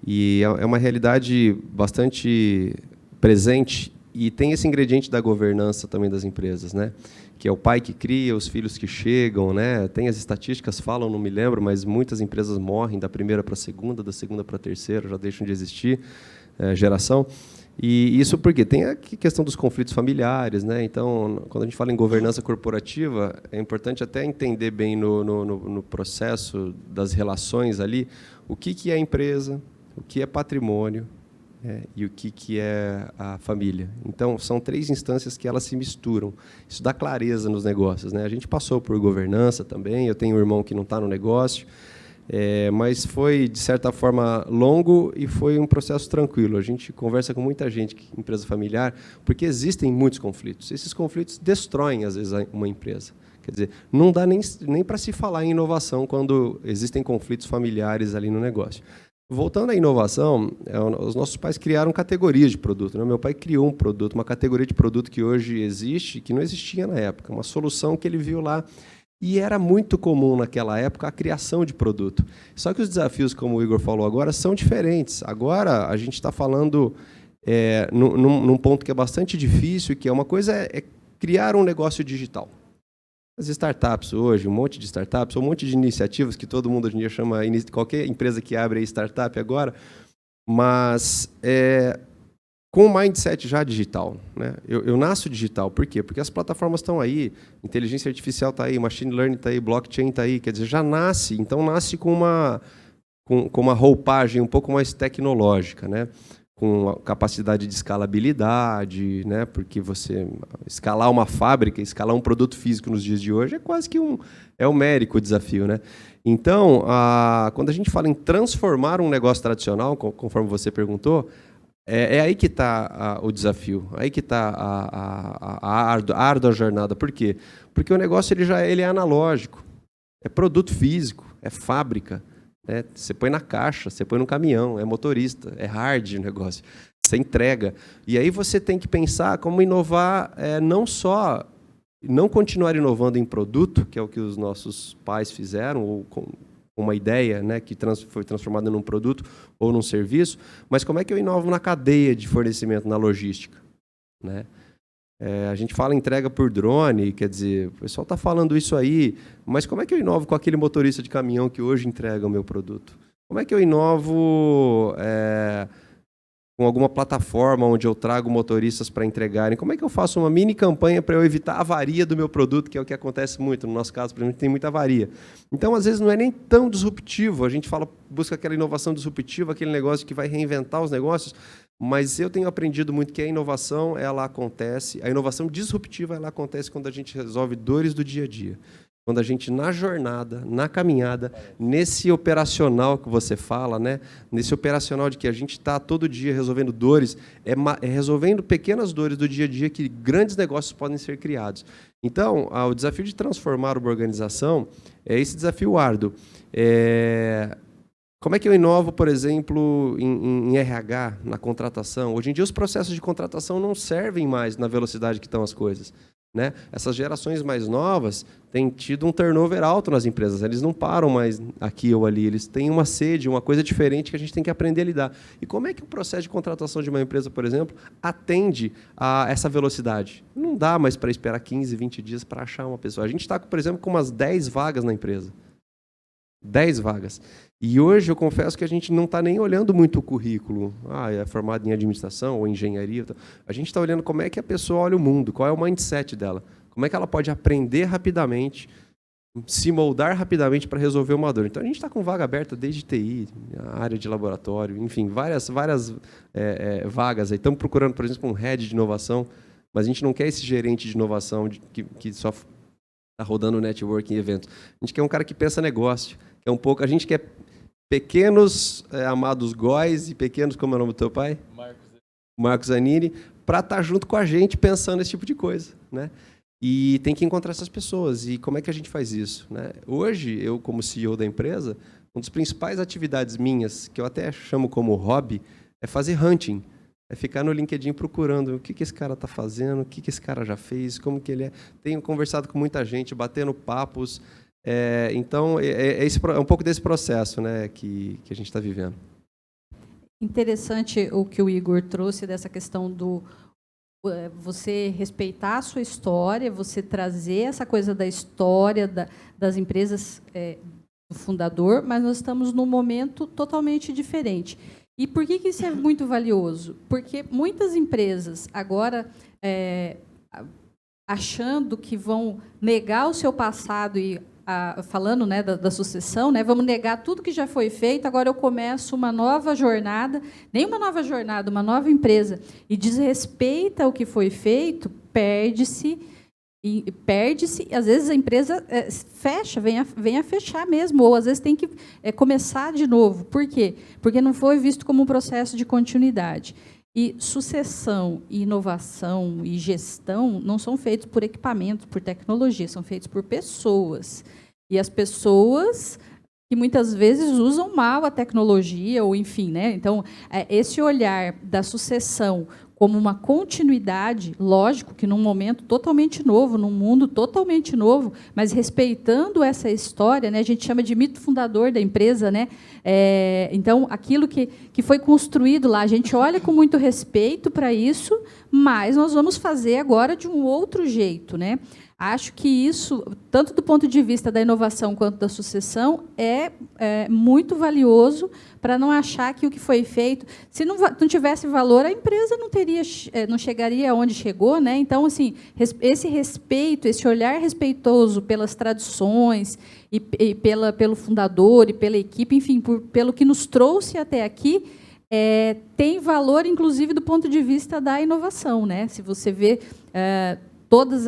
e é uma realidade bastante presente, e tem esse ingrediente da governança também das empresas, né, que é o pai que cria, os filhos que chegam, né, tem as estatísticas, falam, não me lembro, mas muitas empresas morrem da primeira para a segunda, da segunda para a terceira, já deixam de existir geração. E isso porque tem a questão dos conflitos familiares, né? Então, quando a gente fala em governança corporativa, é importante até entender bem no processo das relações ali o que é empresa, o que é patrimônio e o que é a família. Então, são 3 instâncias que elas se misturam. Isso dá clareza nos negócios, né? A gente passou por governança também, eu tenho um irmão que não está no negócio, mas foi, de certa forma, longo e foi um processo tranquilo. A gente conversa com muita gente, empresa familiar, porque existem muitos conflitos. Esses conflitos destroem, às vezes, uma empresa. Quer dizer, não dá nem para se falar em inovação quando existem conflitos familiares ali no negócio. Voltando à inovação, os nossos pais criaram categorias de produto, né? Meu pai criou um produto, uma categoria de produto que hoje existe, que não existia na época, uma solução que ele viu lá. E era muito comum naquela época a criação de produto. Só que os desafios, como o Igor falou agora, são diferentes. Agora a gente está falando num ponto que é bastante difícil, que é uma coisa é criar um negócio digital. As startups hoje, um monte de startups, um monte de iniciativas que todo mundo hoje em dia chama, qualquer empresa que abre aí startup agora, mas com o mindset já digital, né? Eu nasço digital, por quê? Porque as plataformas estão aí, inteligência artificial está aí, machine learning está aí, blockchain está aí, quer dizer, já nasce, então nasce com uma roupagem um pouco mais tecnológica, né? Com a capacidade de escalabilidade, né? Porque você escalar uma fábrica, escalar um produto físico nos dias de hoje é quase que um homérico desafio, né? Então, quando a gente fala em transformar um negócio tradicional, conforme você perguntou, é aí que está o desafio, aí que está a árdua jornada. Por quê? Porque o negócio ele é analógico, é produto físico, é fábrica. Você põe na caixa, você põe no caminhão, é motorista, é hard o negócio, você entrega. E aí você tem que pensar como inovar, não continuar inovando em produto, que é o que os nossos pais fizeram, ou com uma ideia, né, que foi transformada num produto ou num serviço, mas como é que eu inovo na cadeia de fornecimento, na logística, né? A gente fala entrega por drone, quer dizer, o pessoal está falando isso aí, mas como é que eu inovo com aquele motorista de caminhão que hoje entrega o meu produto? Como é que eu inovo com alguma plataforma onde eu trago motoristas para entregarem? Como é que eu faço uma mini campanha para eu evitar a avaria do meu produto, que é o que acontece muito? No nosso caso, por exemplo, tem muita avaria. Então, às vezes, não é nem tão disruptivo. A gente busca aquela inovação disruptiva, aquele negócio que vai reinventar os negócios, mas eu tenho aprendido muito que a inovação disruptiva, ela acontece quando a gente resolve dores do dia a dia. Quando a gente, na jornada, na caminhada, nesse operacional que você fala, né? Nesse operacional de que a gente está todo dia resolvendo dores, resolvendo pequenas dores do dia a dia que grandes negócios podem ser criados. Então, o desafio de transformar uma organização é esse desafio árduo. Como é que eu inovo, por exemplo, em RH, na contratação? Hoje em dia, os processos de contratação não servem mais na velocidade que estão as coisas, né? Essas gerações mais novas têm tido um turnover alto nas empresas. Eles não param mais aqui ou ali. Eles têm uma sede, uma coisa diferente que a gente tem que aprender a lidar. E como é que o processo de contratação de uma empresa, por exemplo, atende a essa velocidade? Não dá mais para esperar 15, 20 dias para achar uma pessoa. A gente está, por exemplo, com umas 10 vagas na empresa. 10 vagas. E hoje eu confesso que a gente não está nem olhando muito o currículo. É formado em administração ou engenharia. A gente está olhando como é que a pessoa olha o mundo, qual é o mindset dela, como é que ela pode aprender rapidamente, se moldar rapidamente para resolver uma dor. Então, a gente está com vaga aberta desde TI, a área de laboratório, enfim, várias vagas. Estamos procurando, por exemplo, um head de inovação, mas a gente não quer esse gerente de inovação que só está rodando networking e eventos. A gente quer um cara que pensa negócio. A gente quer pequenos amados góis e pequenos, como é o nome do teu pai? Marcos Zanini, para estar junto com a gente pensando esse tipo de coisa, né? E tem que encontrar essas pessoas. E como é que a gente faz isso, né? Hoje, eu como CEO da empresa, uma das principais atividades minhas, que eu até chamo como hobby, é fazer hunting. É ficar no LinkedIn procurando o que esse cara está fazendo, o que esse cara já fez, como que ele é. Tenho conversado com muita gente, batendo papos. Então, é um pouco desse processo, né, que a gente está vivendo.
Interessante o que o Igor trouxe dessa questão do você respeitar a sua história, você trazer essa coisa da história das empresas do fundador, mas nós estamos num momento totalmente diferente. E por que isso é muito valioso? Porque muitas empresas agora, achando que vão negar o seu passado e falando, né, da sucessão, né, vamos negar tudo que já foi feito, agora eu começo uma nova jornada, nem uma nova jornada, uma nova empresa, e desrespeita o que foi feito, perde-se, às vezes a empresa fecha, vem a fechar mesmo, ou às vezes tem que começar de novo. Por quê? Porque não foi visto como um processo de continuidade. E sucessão, inovação e gestão não são feitos por equipamento, por tecnologia, são feitos por pessoas. E as pessoas que muitas vezes usam mal a tecnologia, ou enfim, né? Então, esse olhar da sucessão como uma continuidade, lógico que num momento totalmente novo, num mundo totalmente novo, mas respeitando essa história, né? A gente chama de mito fundador da empresa, né? Então, aquilo que foi construído lá, a gente olha com muito respeito para isso, mas nós vamos fazer agora de um outro jeito, né? Acho que isso, tanto do ponto de vista da inovação quanto da sucessão, é muito valioso para não achar que o que foi feito, se não tivesse valor, a empresa não chegaria aonde chegou, né? Então, assim, esse respeito, esse olhar respeitoso pelas tradições e pelo fundador e pela equipe, enfim, pelo que nos trouxe até aqui, tem valor, inclusive, do ponto de vista da inovação, né? Se você vê todas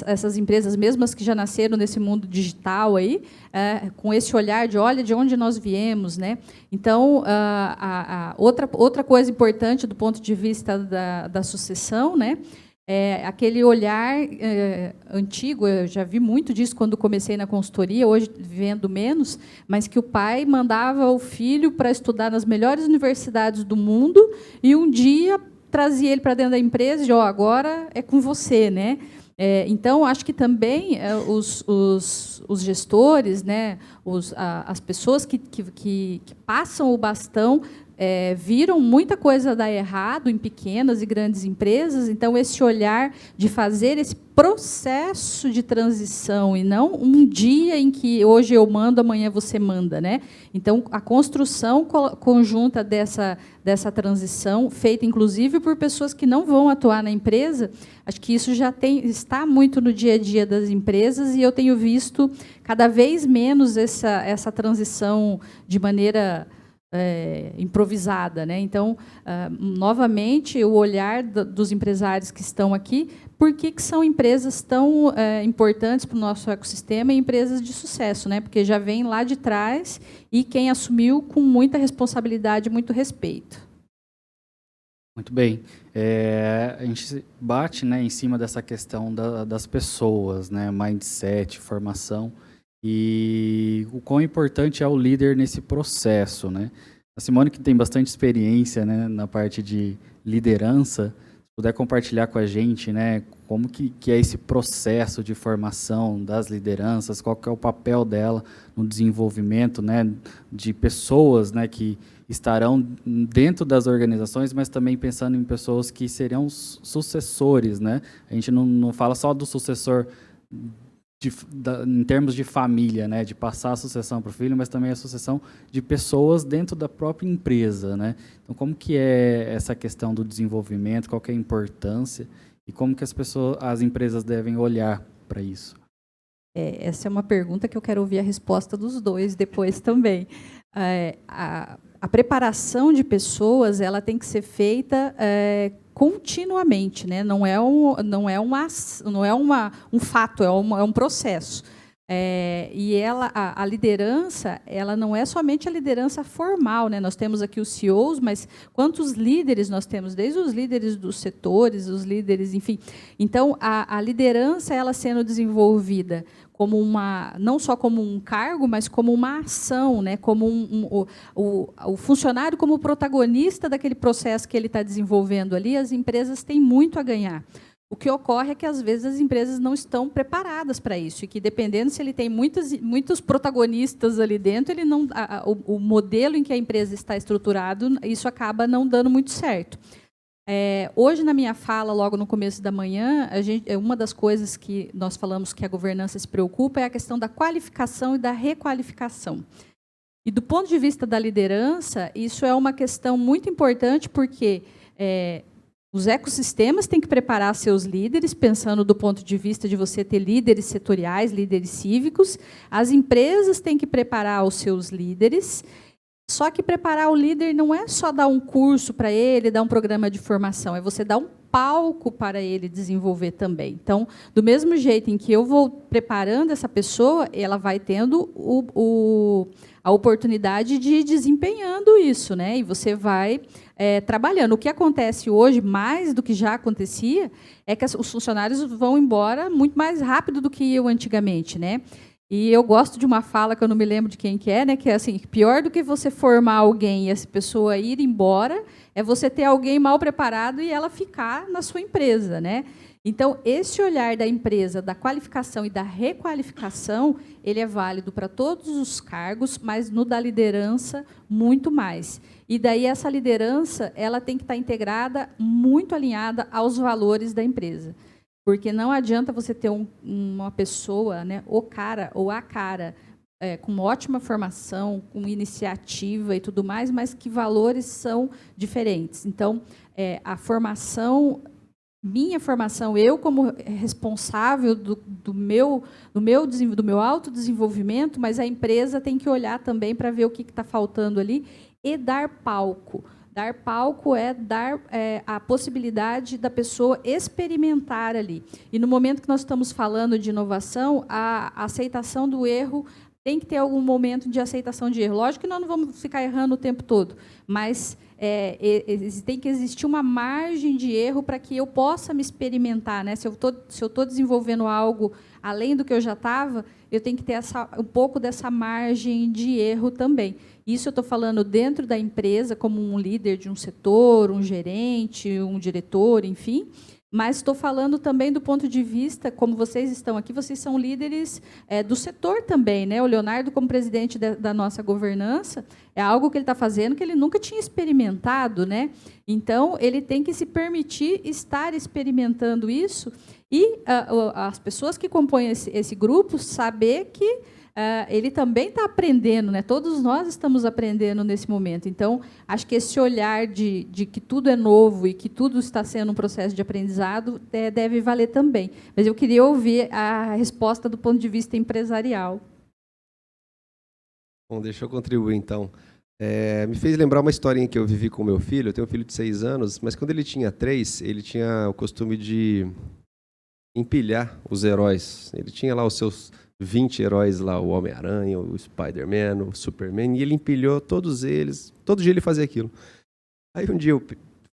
essas empresas, mesmo as que já nasceram nesse mundo digital, aí, com esse olhar de, olha, de onde nós viemos. Né? Então, outra coisa importante do ponto de vista da sucessão, né, é aquele olhar antigo, eu já vi muito disso quando comecei na consultoria, hoje vendo menos, mas que o pai mandava o filho para estudar nas melhores universidades do mundo e um dia trazia ele para dentro da empresa e dizia, agora é com você, né? Então, acho que também os gestores, né, as pessoas que passam o bastão, viram muita coisa dar errado em pequenas e grandes empresas, então esse olhar de fazer esse processo de transição e não um dia em que hoje eu mando, amanhã você manda, né? Então a construção conjunta dessa transição, feita inclusive por pessoas que não vão atuar na empresa, acho que isso já está muito no dia a dia das empresas e eu tenho visto cada vez menos essa transição de maneira improvisada, né? Então, novamente, o olhar dos empresários que estão aqui, por que são empresas tão importantes para o nosso ecossistema e empresas de sucesso, né? Porque já vem lá de trás e quem assumiu com muita responsabilidade e muito respeito.
Muito bem. A gente bate, né, em cima dessa questão das pessoas, né? Mindset, formação. E o quão importante é o líder nesse processo, né? A Simone, que tem bastante experiência, né, na parte de liderança, se puder compartilhar com a gente, né, como que é esse processo de formação das lideranças, qual que é o papel dela no desenvolvimento, né, de pessoas, né, que estarão dentro das organizações, mas também pensando em pessoas que seriam sucessores, né? A gente não fala só do sucessor em termos de família, né, de passar a sucessão para o filho, mas também a sucessão de pessoas dentro da própria empresa, né? Então, como que é essa questão do desenvolvimento, qual que é a importância e como que as empresas devem olhar para isso?
Essa é uma pergunta que eu quero ouvir a resposta dos dois depois também. A preparação de pessoas, ela tem que ser feita continuamente, né? Não é um fato, é um processo. E a liderança, ela não é somente a liderança formal, né? Nós temos aqui os CEOs, mas quantos líderes nós temos, desde os líderes dos setores, os líderes, enfim. Então, a liderança, ela sendo desenvolvida como não só como um cargo, mas como uma ação, né? Como o funcionário como protagonista daquele processo que ele está desenvolvendo ali, as empresas têm muito a ganhar. O que ocorre é que, às vezes, as empresas não estão preparadas para isso, e que, dependendo se ele tem muitos protagonistas ali dentro, o modelo em que a empresa está estruturado, isso acaba não dando muito certo. Hoje, na minha fala, logo no começo da manhã, uma das coisas que nós falamos que a governança se preocupa é a questão da qualificação e da requalificação. E, do ponto de vista da liderança, isso é uma questão muito importante, porque os ecossistemas têm que preparar seus líderes, pensando do ponto de vista de você ter líderes setoriais, líderes cívicos. As empresas têm que preparar os seus líderes. Só que preparar o líder não é só dar um curso para ele, dar um programa de formação, é você dar um palco para ele desenvolver também. Então, do mesmo jeito em que eu vou preparando essa pessoa, ela vai tendo a oportunidade de ir desempenhando isso, né? E você vai trabalhando. O que acontece hoje, mais do que já acontecia, é que os funcionários vão embora muito mais rápido do que eu antigamente, né? E eu gosto de uma fala que eu não me lembro de quem que é, né? Que é assim, pior do que você formar alguém e essa pessoa ir embora, é você ter alguém mal preparado e ela ficar na sua empresa, né? Então, esse olhar da empresa, da qualificação e da requalificação, ele é válido para todos os cargos, mas no da liderança, muito mais. E daí essa liderança, ela tem que estar integrada, muito alinhada aos valores da empresa. Porque não adianta você ter uma pessoa, né, o cara ou a cara, com ótima formação, com iniciativa e tudo mais, mas que valores são diferentes. Então, a formação, minha formação, eu como responsável do meu autodesenvolvimento, mas a empresa tem que olhar também para ver o que está faltando ali e dar palco. Dar palco é dar a possibilidade da pessoa experimentar ali. E no momento que nós estamos falando de inovação, a aceitação do erro tem que ter algum momento de aceitação de erro. Lógico que nós não vamos ficar errando o tempo todo, mas tem que existir uma margem de erro para que eu possa me experimentar, né? Se eu estou desenvolvendo algo além do que eu já estava, eu tenho que ter um pouco dessa margem de erro também. Isso eu estou falando dentro da empresa, como um líder de um setor, um gerente, um diretor, enfim. Mas estou falando também do ponto de vista, como vocês estão aqui, vocês são líderes do setor também, né? O Leonardo, como presidente da nossa governança, é algo que ele está fazendo que ele nunca tinha experimentado, né? Então, ele tem que se permitir estar experimentando isso e as pessoas que compõem esse grupo saber que ele também está aprendendo, né? Todos nós estamos aprendendo nesse momento. Então, acho que esse olhar de que tudo é novo e que tudo está sendo um processo de aprendizado deve valer também. Mas eu queria ouvir a resposta do ponto de vista empresarial.
Bom, deixa eu contribuir, então. Me fez lembrar uma historinha que eu vivi com o meu filho. Eu tenho um filho de 6 anos, mas quando ele tinha 3, ele tinha o costume de empilhar os heróis. Ele tinha lá os seus 20 heróis lá, o Homem-Aranha, o Spider-Man, o Superman, e ele empilhou todos eles. Todo dia ele fazia aquilo. Aí um dia eu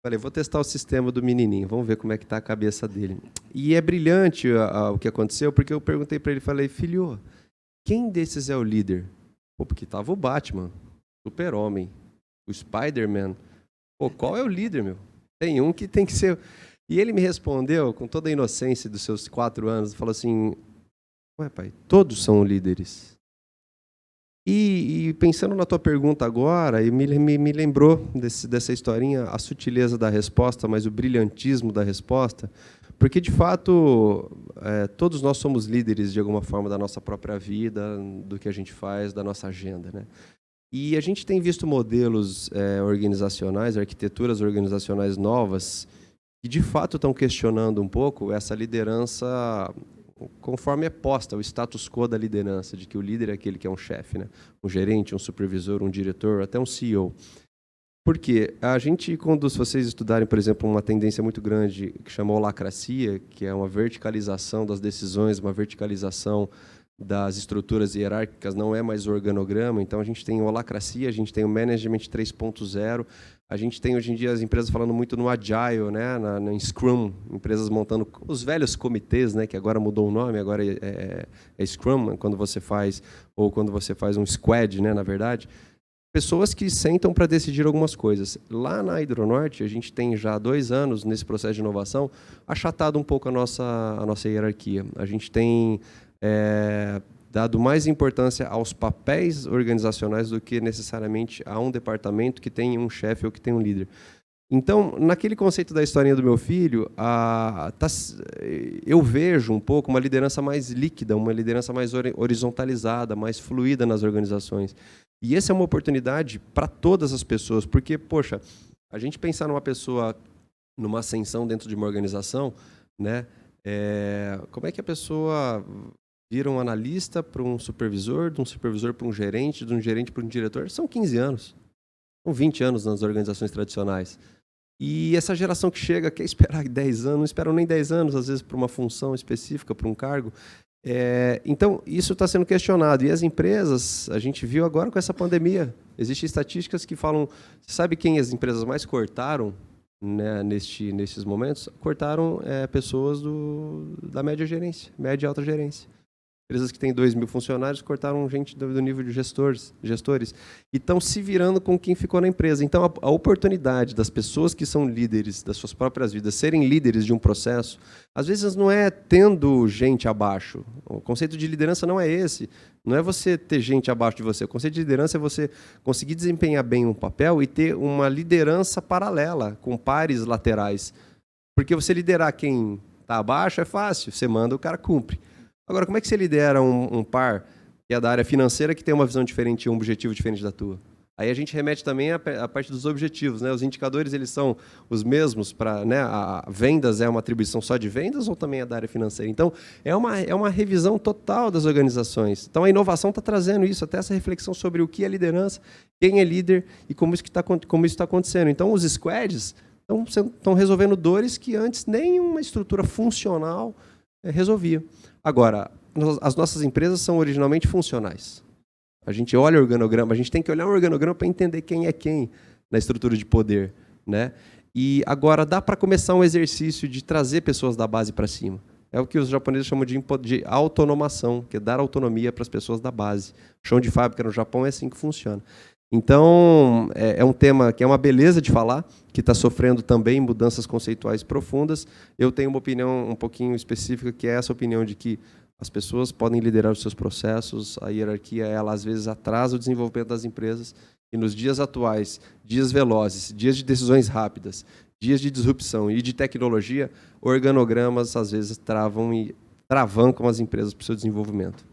falei, vou testar o sistema do menininho, vamos ver como é que está a cabeça dele. E é brilhante o que aconteceu, porque eu perguntei para ele, falei, filho, quem desses é o líder? Pô, porque estava o Batman, o Super-Homem, o Spider-Man. Pô, qual é o líder, meu? Tem um que tem que ser... E ele me respondeu, com toda a inocência dos seus 4 anos, falou assim, ué, pai, todos são líderes. E pensando na tua pergunta agora, me lembrou dessa historinha, a sutileza da resposta, mas o brilhantismo da resposta, porque, de fato, todos nós somos líderes, de alguma forma, da nossa própria vida, do que a gente faz, da nossa agenda, né? E a gente tem visto modelos organizacionais, arquiteturas organizacionais novas, que, de fato, estão questionando um pouco essa liderança conforme é posta, o status quo da liderança, de que o líder é aquele que é um chefe, né? Um gerente, um supervisor, um diretor, até um CEO. Por quê? A gente, quando vocês estudarem, por exemplo, uma tendência muito grande que chama holacracia, que é uma verticalização das decisões, uma verticalização das estruturas hierárquicas, não é mais o organograma, então a gente tem holacracia, a gente tem o management 3.0, a gente tem hoje em dia as empresas falando muito no Agile, né, em Scrum, empresas montando os velhos comitês, né, que agora mudou o nome, agora é Scrum, quando você faz, ou quando você faz um Squad, né, na verdade, pessoas que sentam para decidir algumas coisas. Lá na Hidronorte, a gente tem já 2 anos nesse processo de inovação, achatado um pouco a nossa hierarquia. A gente tem dado mais importância aos papéis organizacionais do que necessariamente a um departamento que tem um chefe ou que tem um líder. Então, naquele conceito da historinha do meu filho, eu vejo um pouco uma liderança mais líquida, uma liderança mais horizontalizada, mais fluida nas organizações. E essa é uma oportunidade para todas as pessoas, porque, poxa, a gente pensar numa pessoa, numa ascensão dentro de uma organização, né, como é que a pessoa vira um analista para um supervisor, de um supervisor para um gerente, de um gerente para um diretor? São 15 anos. São 20 anos nas organizações tradicionais. E essa geração que chega quer esperar 10 anos, não esperam nem 10 anos, às vezes, para uma função específica, para um cargo. Então, isso está sendo questionado. E as empresas, a gente viu agora com essa pandemia, existem estatísticas que falam... Você sabe quem as empresas mais cortaram, né, nestes momentos? Cortaram pessoas da média gerência, média e alta gerência. Empresas que têm 2.000 funcionários cortaram gente do nível de gestores e estão se virando com quem ficou na empresa. Então, a oportunidade das pessoas que são líderes das suas próprias vidas serem líderes de um processo, às vezes não é tendo gente abaixo. O conceito de liderança não é esse. Não é você ter gente abaixo de você. O conceito de liderança é você conseguir desempenhar bem um papel e ter uma liderança paralela, com pares laterais. Porque você liderar quem está abaixo é fácil. Você manda, o cara cumpre. Agora, como é que você lidera um par que é da área financeira, que tem uma visão diferente e um objetivo diferente da tua? Aí a gente remete também à parte dos objetivos, né? Os indicadores, eles são os mesmos para, né, a vendas é uma atribuição só de vendas ou também é da área financeira? Então, é uma revisão total das organizações. Então, a inovação está trazendo isso, até essa reflexão sobre o que é liderança, quem é líder e como isso está acontecendo. Então, os squads estão resolvendo dores que antes nenhuma estrutura funcional resolvia. Agora, as nossas empresas são originalmente funcionais. A gente olha o organograma, a gente tem que olhar um organograma para entender quem é quem na estrutura de poder, né? E agora dá para começar um exercício de trazer pessoas da base para cima. É o que os japoneses chamam de autonomação, que é dar autonomia para as pessoas da base. Chão de fábrica no Japão é assim que funciona. Então, é um tema que é uma beleza de falar, que está sofrendo também mudanças conceituais profundas. Eu tenho uma opinião um pouquinho específica, que é essa opinião de que as pessoas podem liderar os seus processos, a hierarquia, ela às vezes atrasa o desenvolvimento das empresas, e nos dias atuais, dias velozes, dias de decisões rápidas, dias de disrupção e de tecnologia, organogramas às vezes travancam as empresas para o seu desenvolvimento.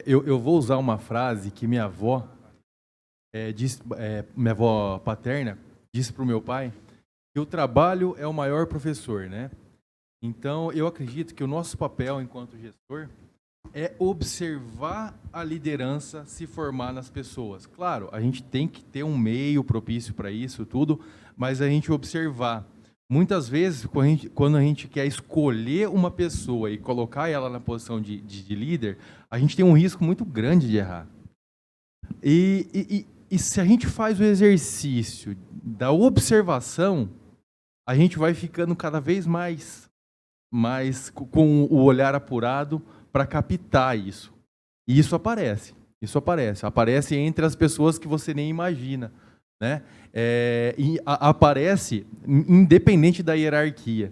Eu vou usar uma frase que minha avó paterna disse para o meu pai, que o trabalho é o maior professor, né? Então, eu acredito que o nosso papel enquanto gestor é observar a liderança se formar nas pessoas. Claro, a gente tem que ter um meio propício para isso tudo, mas a gente observar. Muitas vezes, quando a gente quer escolher uma pessoa e colocar ela na posição de líder, a gente tem um risco muito grande de errar. E se a gente faz o exercício da observação, a gente vai ficando cada vez mais com o olhar apurado para captar isso. E isso aparece. Aparece entre as pessoas que você nem imagina, né? E aparece independente da hierarquia.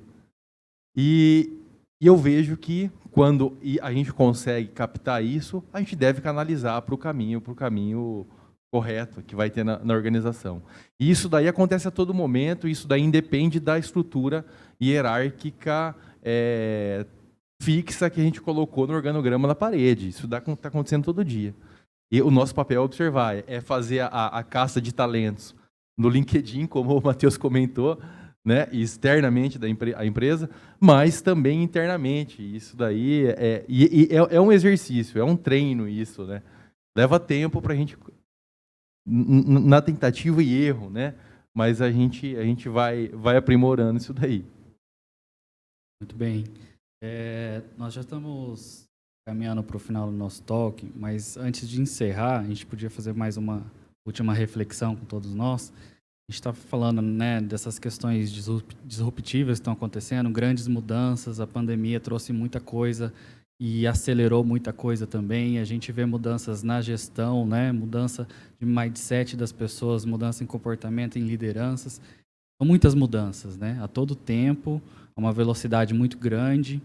E eu vejo que quando a gente consegue captar isso, a gente deve canalizar para o caminho correto que vai ter na organização. E isso daí acontece a todo momento, isso daí independe da estrutura hierárquica fixa que a gente colocou no organograma na parede. Isso está acontecendo todo dia. E o nosso papel é observar, é fazer a caça de talentos no LinkedIn, como o Matheus comentou, né, externamente a empresa, mas também internamente. Isso daí é um exercício, é um treino isso, né? Leva tempo para a gente, na tentativa e erro, né? Mas a gente vai aprimorando isso daí.
Muito bem. Nós já estamos caminhando para o final do nosso talk, mas antes de encerrar, a gente podia fazer mais uma última reflexão com todos nós. A gente está falando, né, dessas questões disruptivas que estão acontecendo, grandes mudanças, a pandemia trouxe muita coisa e acelerou muita coisa também. A gente vê mudanças na gestão, né, mudança de mindset das pessoas, mudança em comportamento, em lideranças. São muitas mudanças, né, a todo tempo, a uma velocidade muito grande.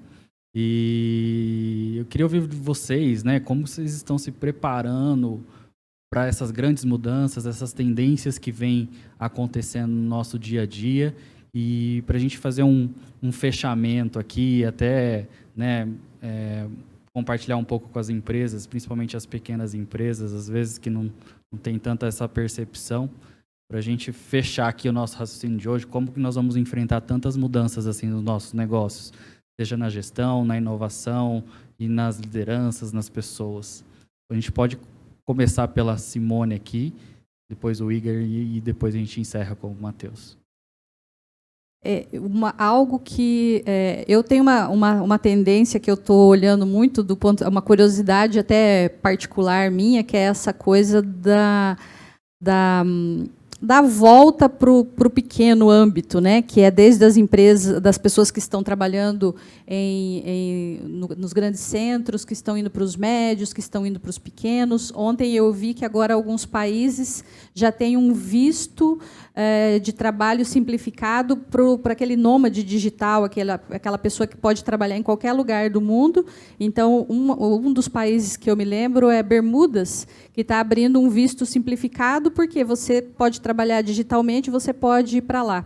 E eu queria ouvir de vocês, né, como vocês estão se preparando para essas grandes mudanças, essas tendências que vêm acontecendo no nosso dia a dia, e para a gente fazer um fechamento aqui, até, né, compartilhar um pouco com as empresas, principalmente as pequenas empresas, às vezes que não tem tanta essa percepção, para a gente fechar aqui o nosso raciocínio de hoje, como que nós vamos enfrentar tantas mudanças assim nos nossos negócios, seja na gestão, na inovação e nas lideranças, nas pessoas. A gente pode começar pela Simone aqui, depois o Igor e depois a gente encerra com o Matheus.
Algo que eu tenho uma tendência que eu estou olhando muito, uma curiosidade até particular minha, que é essa coisa da volta para o pequeno âmbito, né? Que é desde as empresas, das pessoas que estão trabalhando nos grandes centros, que estão indo para os médios, que estão indo para os pequenos. Ontem eu vi que agora alguns países já têm um visto de trabalho simplificado para aquele nômade digital, aquela pessoa que pode trabalhar em qualquer lugar do mundo. Então, um dos países que eu me lembro é Bermudas, que está abrindo um visto simplificado, porque você pode trabalhar digitalmente, você pode ir para lá.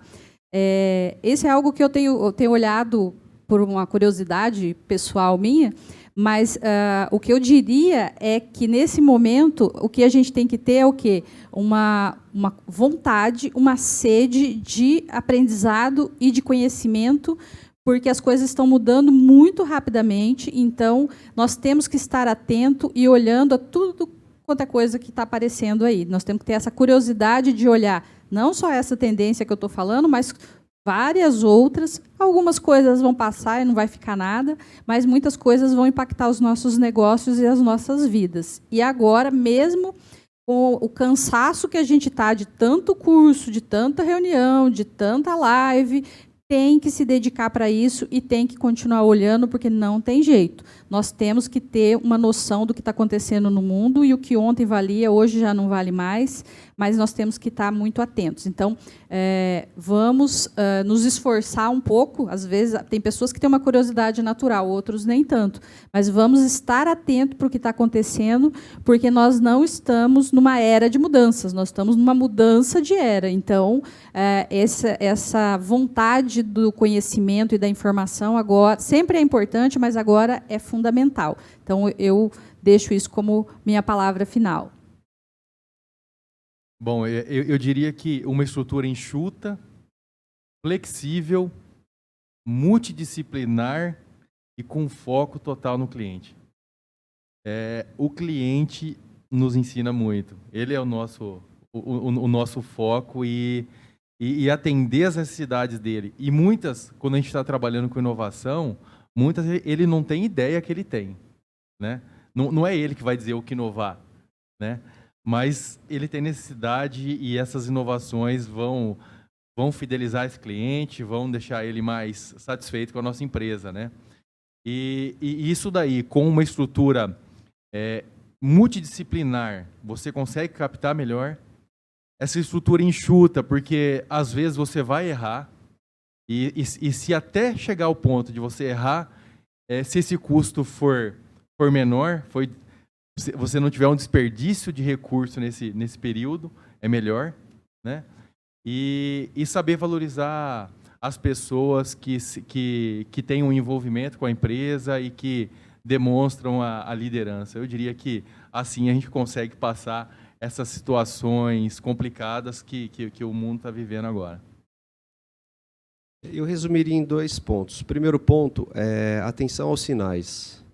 Esse é algo que eu tenho olhado por uma curiosidade pessoal minha, mas o que eu diria é que, nesse momento, o que a gente tem que ter é o quê? Uma vontade, uma sede de aprendizado e de conhecimento, porque as coisas estão mudando muito rapidamente, então nós temos que estar atento e olhando a tudo quanto é coisa que está aparecendo aí. Nós temos que ter essa curiosidade de olhar não só essa tendência que eu estou falando, mas várias outras. Algumas coisas vão passar e não vai ficar nada, mas muitas coisas vão impactar os nossos negócios e as nossas vidas. E agora, mesmo com o cansaço que a gente está de tanto curso, de tanta reunião, de tanta live, tem que se dedicar para isso e tem que continuar olhando, porque não tem jeito. Nós temos que ter uma noção do que está acontecendo no mundo, e o que ontem valia, hoje já não vale mais, mas nós temos que estar muito atentos. Então, vamos nos esforçar um pouco. Às vezes, tem pessoas que têm uma curiosidade natural, outros nem tanto, mas vamos estar atentos para o que está acontecendo, porque nós não estamos numa era de mudanças, nós estamos numa mudança de era. Então, essa vontade do conhecimento e da informação agora sempre é importante, mas agora é fundamental. Então, eu deixo isso como minha palavra final.
Bom, eu diria que uma estrutura enxuta, flexível, multidisciplinar e com foco total no cliente. O cliente nos ensina muito. Ele é o nosso foco e atender as necessidades dele. E muitas, quando a gente está trabalhando com inovação, muitas ele não tem ideia que ele tem, né? Não é ele que vai dizer o que inovar, né? Mas ele tem necessidade e essas inovações vão fidelizar esse cliente, vão deixar ele mais satisfeito com a nossa empresa, né? E isso daí, com uma estrutura multidisciplinar, você consegue captar melhor. Essa estrutura enxuta, porque às vezes você vai errar, e se até chegar ao ponto de você errar, se esse custo for menor, você não tiver um desperdício de recurso nesse período, é melhor, né? E saber valorizar as pessoas que têm um envolvimento com a empresa e que demonstram a liderança. Eu diria que assim a gente consegue passar essas situações complicadas que o mundo está vivendo agora.
Eu resumiria em 2 pontos. O primeiro ponto é atenção aos sinais.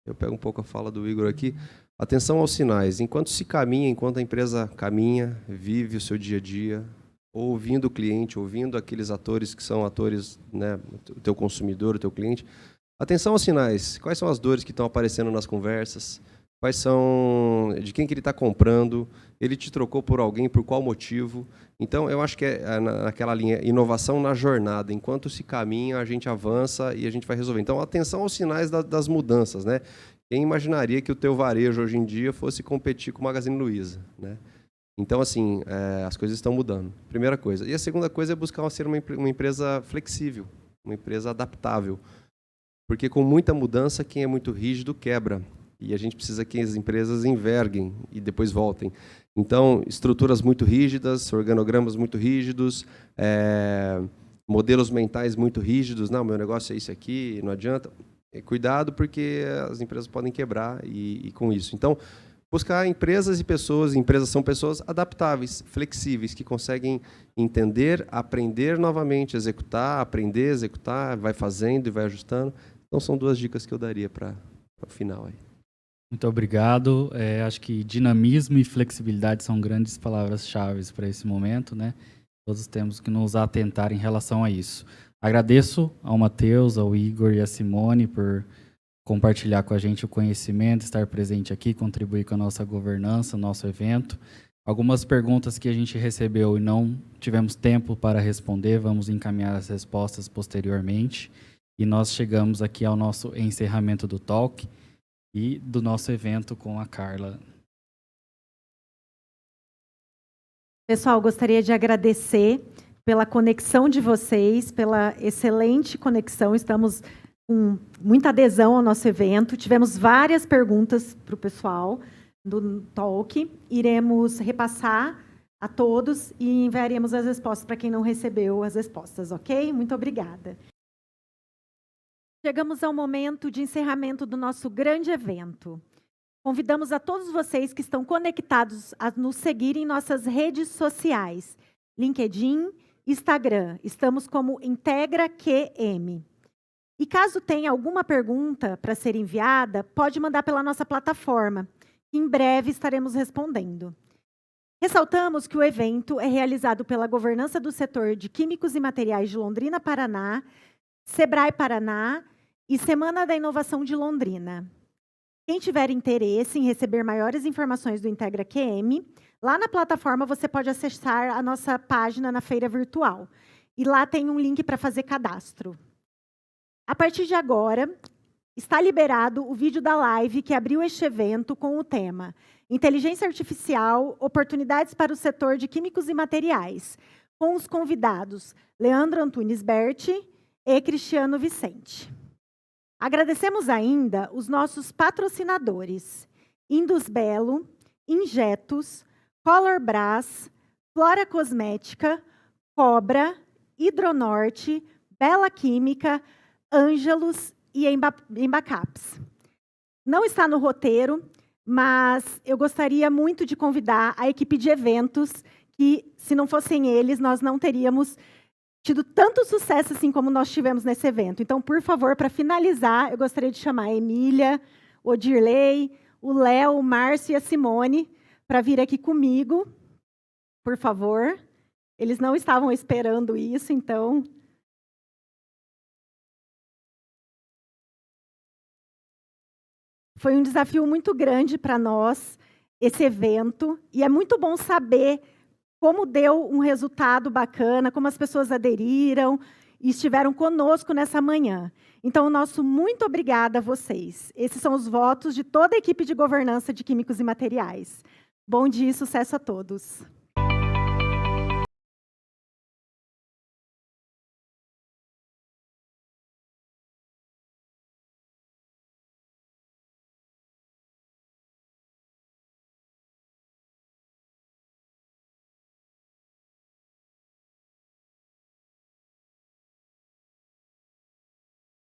Eu pego um pouco a fala do Igor aqui. Atenção aos sinais. Enquanto a empresa caminha, vive o seu dia a dia, ouvindo o cliente, ouvindo aqueles atores que são atores, né, o teu consumidor, o teu cliente. Atenção aos sinais. Quais são as dores que estão aparecendo nas conversas? Quais são, de quem que ele está comprando? Ele te trocou por alguém, por qual motivo? Então, eu acho que é naquela linha, inovação na jornada. Enquanto se caminha, a gente avança e a gente vai resolver. Então, atenção aos sinais das mudanças, né? Quem imaginaria que o teu varejo hoje em dia fosse competir com o Magazine Luiza, né? Então, assim, as coisas estão mudando. Primeira coisa. E a segunda coisa é buscar ser uma empresa flexível, uma empresa adaptável. Porque com muita mudança, quem é muito rígido quebra. E a gente precisa que as empresas enverguem e depois voltem. Então, estruturas muito rígidas, organogramas muito rígidos, modelos mentais muito rígidos. Não, meu negócio é isso aqui, não adianta. Cuidado, porque as empresas podem quebrar e com isso. Então, buscar empresas e pessoas, empresas são pessoas adaptáveis, flexíveis, que conseguem entender, aprender novamente, executar, aprender, executar, vai fazendo e vai ajustando. Então, são 2 dicas que eu daria para o final aí.
Muito obrigado. Acho que dinamismo e flexibilidade são grandes palavras-chave para esse momento, né? Todos temos que nos atentar em relação a isso. Agradeço ao Matheus, ao Igor e à Simone por compartilhar com a gente o conhecimento, estar presente aqui, contribuir com a nossa governança, nosso evento. Algumas perguntas que a gente recebeu e não tivemos tempo para responder, vamos encaminhar as respostas posteriormente. E nós chegamos aqui ao nosso encerramento do talk e do nosso evento com a Carla.
Pessoal, gostaria de agradecer pela conexão de vocês, pela excelente conexão. Estamos com muita adesão ao nosso evento. Tivemos várias perguntas para o pessoal do talk. Iremos repassar a todos e enviaremos as respostas para quem não recebeu as respostas, ok? Muito obrigada. Chegamos ao momento de encerramento do nosso grande evento. Convidamos a todos vocês que estão conectados a nos seguir em nossas redes sociais, LinkedIn, Instagram. Estamos como IntegraQM. E caso tenha alguma pergunta para ser enviada, pode mandar pela nossa plataforma, que em breve estaremos respondendo. Ressaltamos que o evento é realizado pela Governança do Setor de Químicos e Materiais de Londrina, Paraná, Sebrae Paraná e Semana da Inovação de Londrina. Quem tiver interesse em receber maiores informações do IntegraQM, lá na plataforma você pode acessar a nossa página na feira virtual. E lá tem um link para fazer cadastro. A partir de agora, está liberado o vídeo da live que abriu este evento com o tema Inteligência Artificial, oportunidades para o setor de químicos e materiais, com os convidados Leandro Antunes Berti e Cristiano Vicente. Agradecemos ainda os nossos patrocinadores, Indusbelo, Injetos, Colorbras, Flora Cosmética, Cobra, Hidronorte, Bela Química, Ângelos e Embacaps. Não está no roteiro, mas eu gostaria muito de convidar a equipe de eventos, que, se não fossem eles, nós não teríamos tido tanto sucesso assim como nós tivemos nesse evento. Então, por favor, para finalizar, eu gostaria de chamar a Emília, o Dirley, o Léo, o Márcio e a Simone para vir aqui comigo, por favor. Eles não estavam esperando isso, então... Foi um desafio muito grande para nós, esse evento, e é muito bom saber como deu um resultado bacana, como as pessoas aderiram e estiveram conosco nessa manhã. Então, nosso muito obrigada a vocês. Esses são os votos de toda a equipe de governança de Químicos e Materiais. Bom dia e sucesso a todos.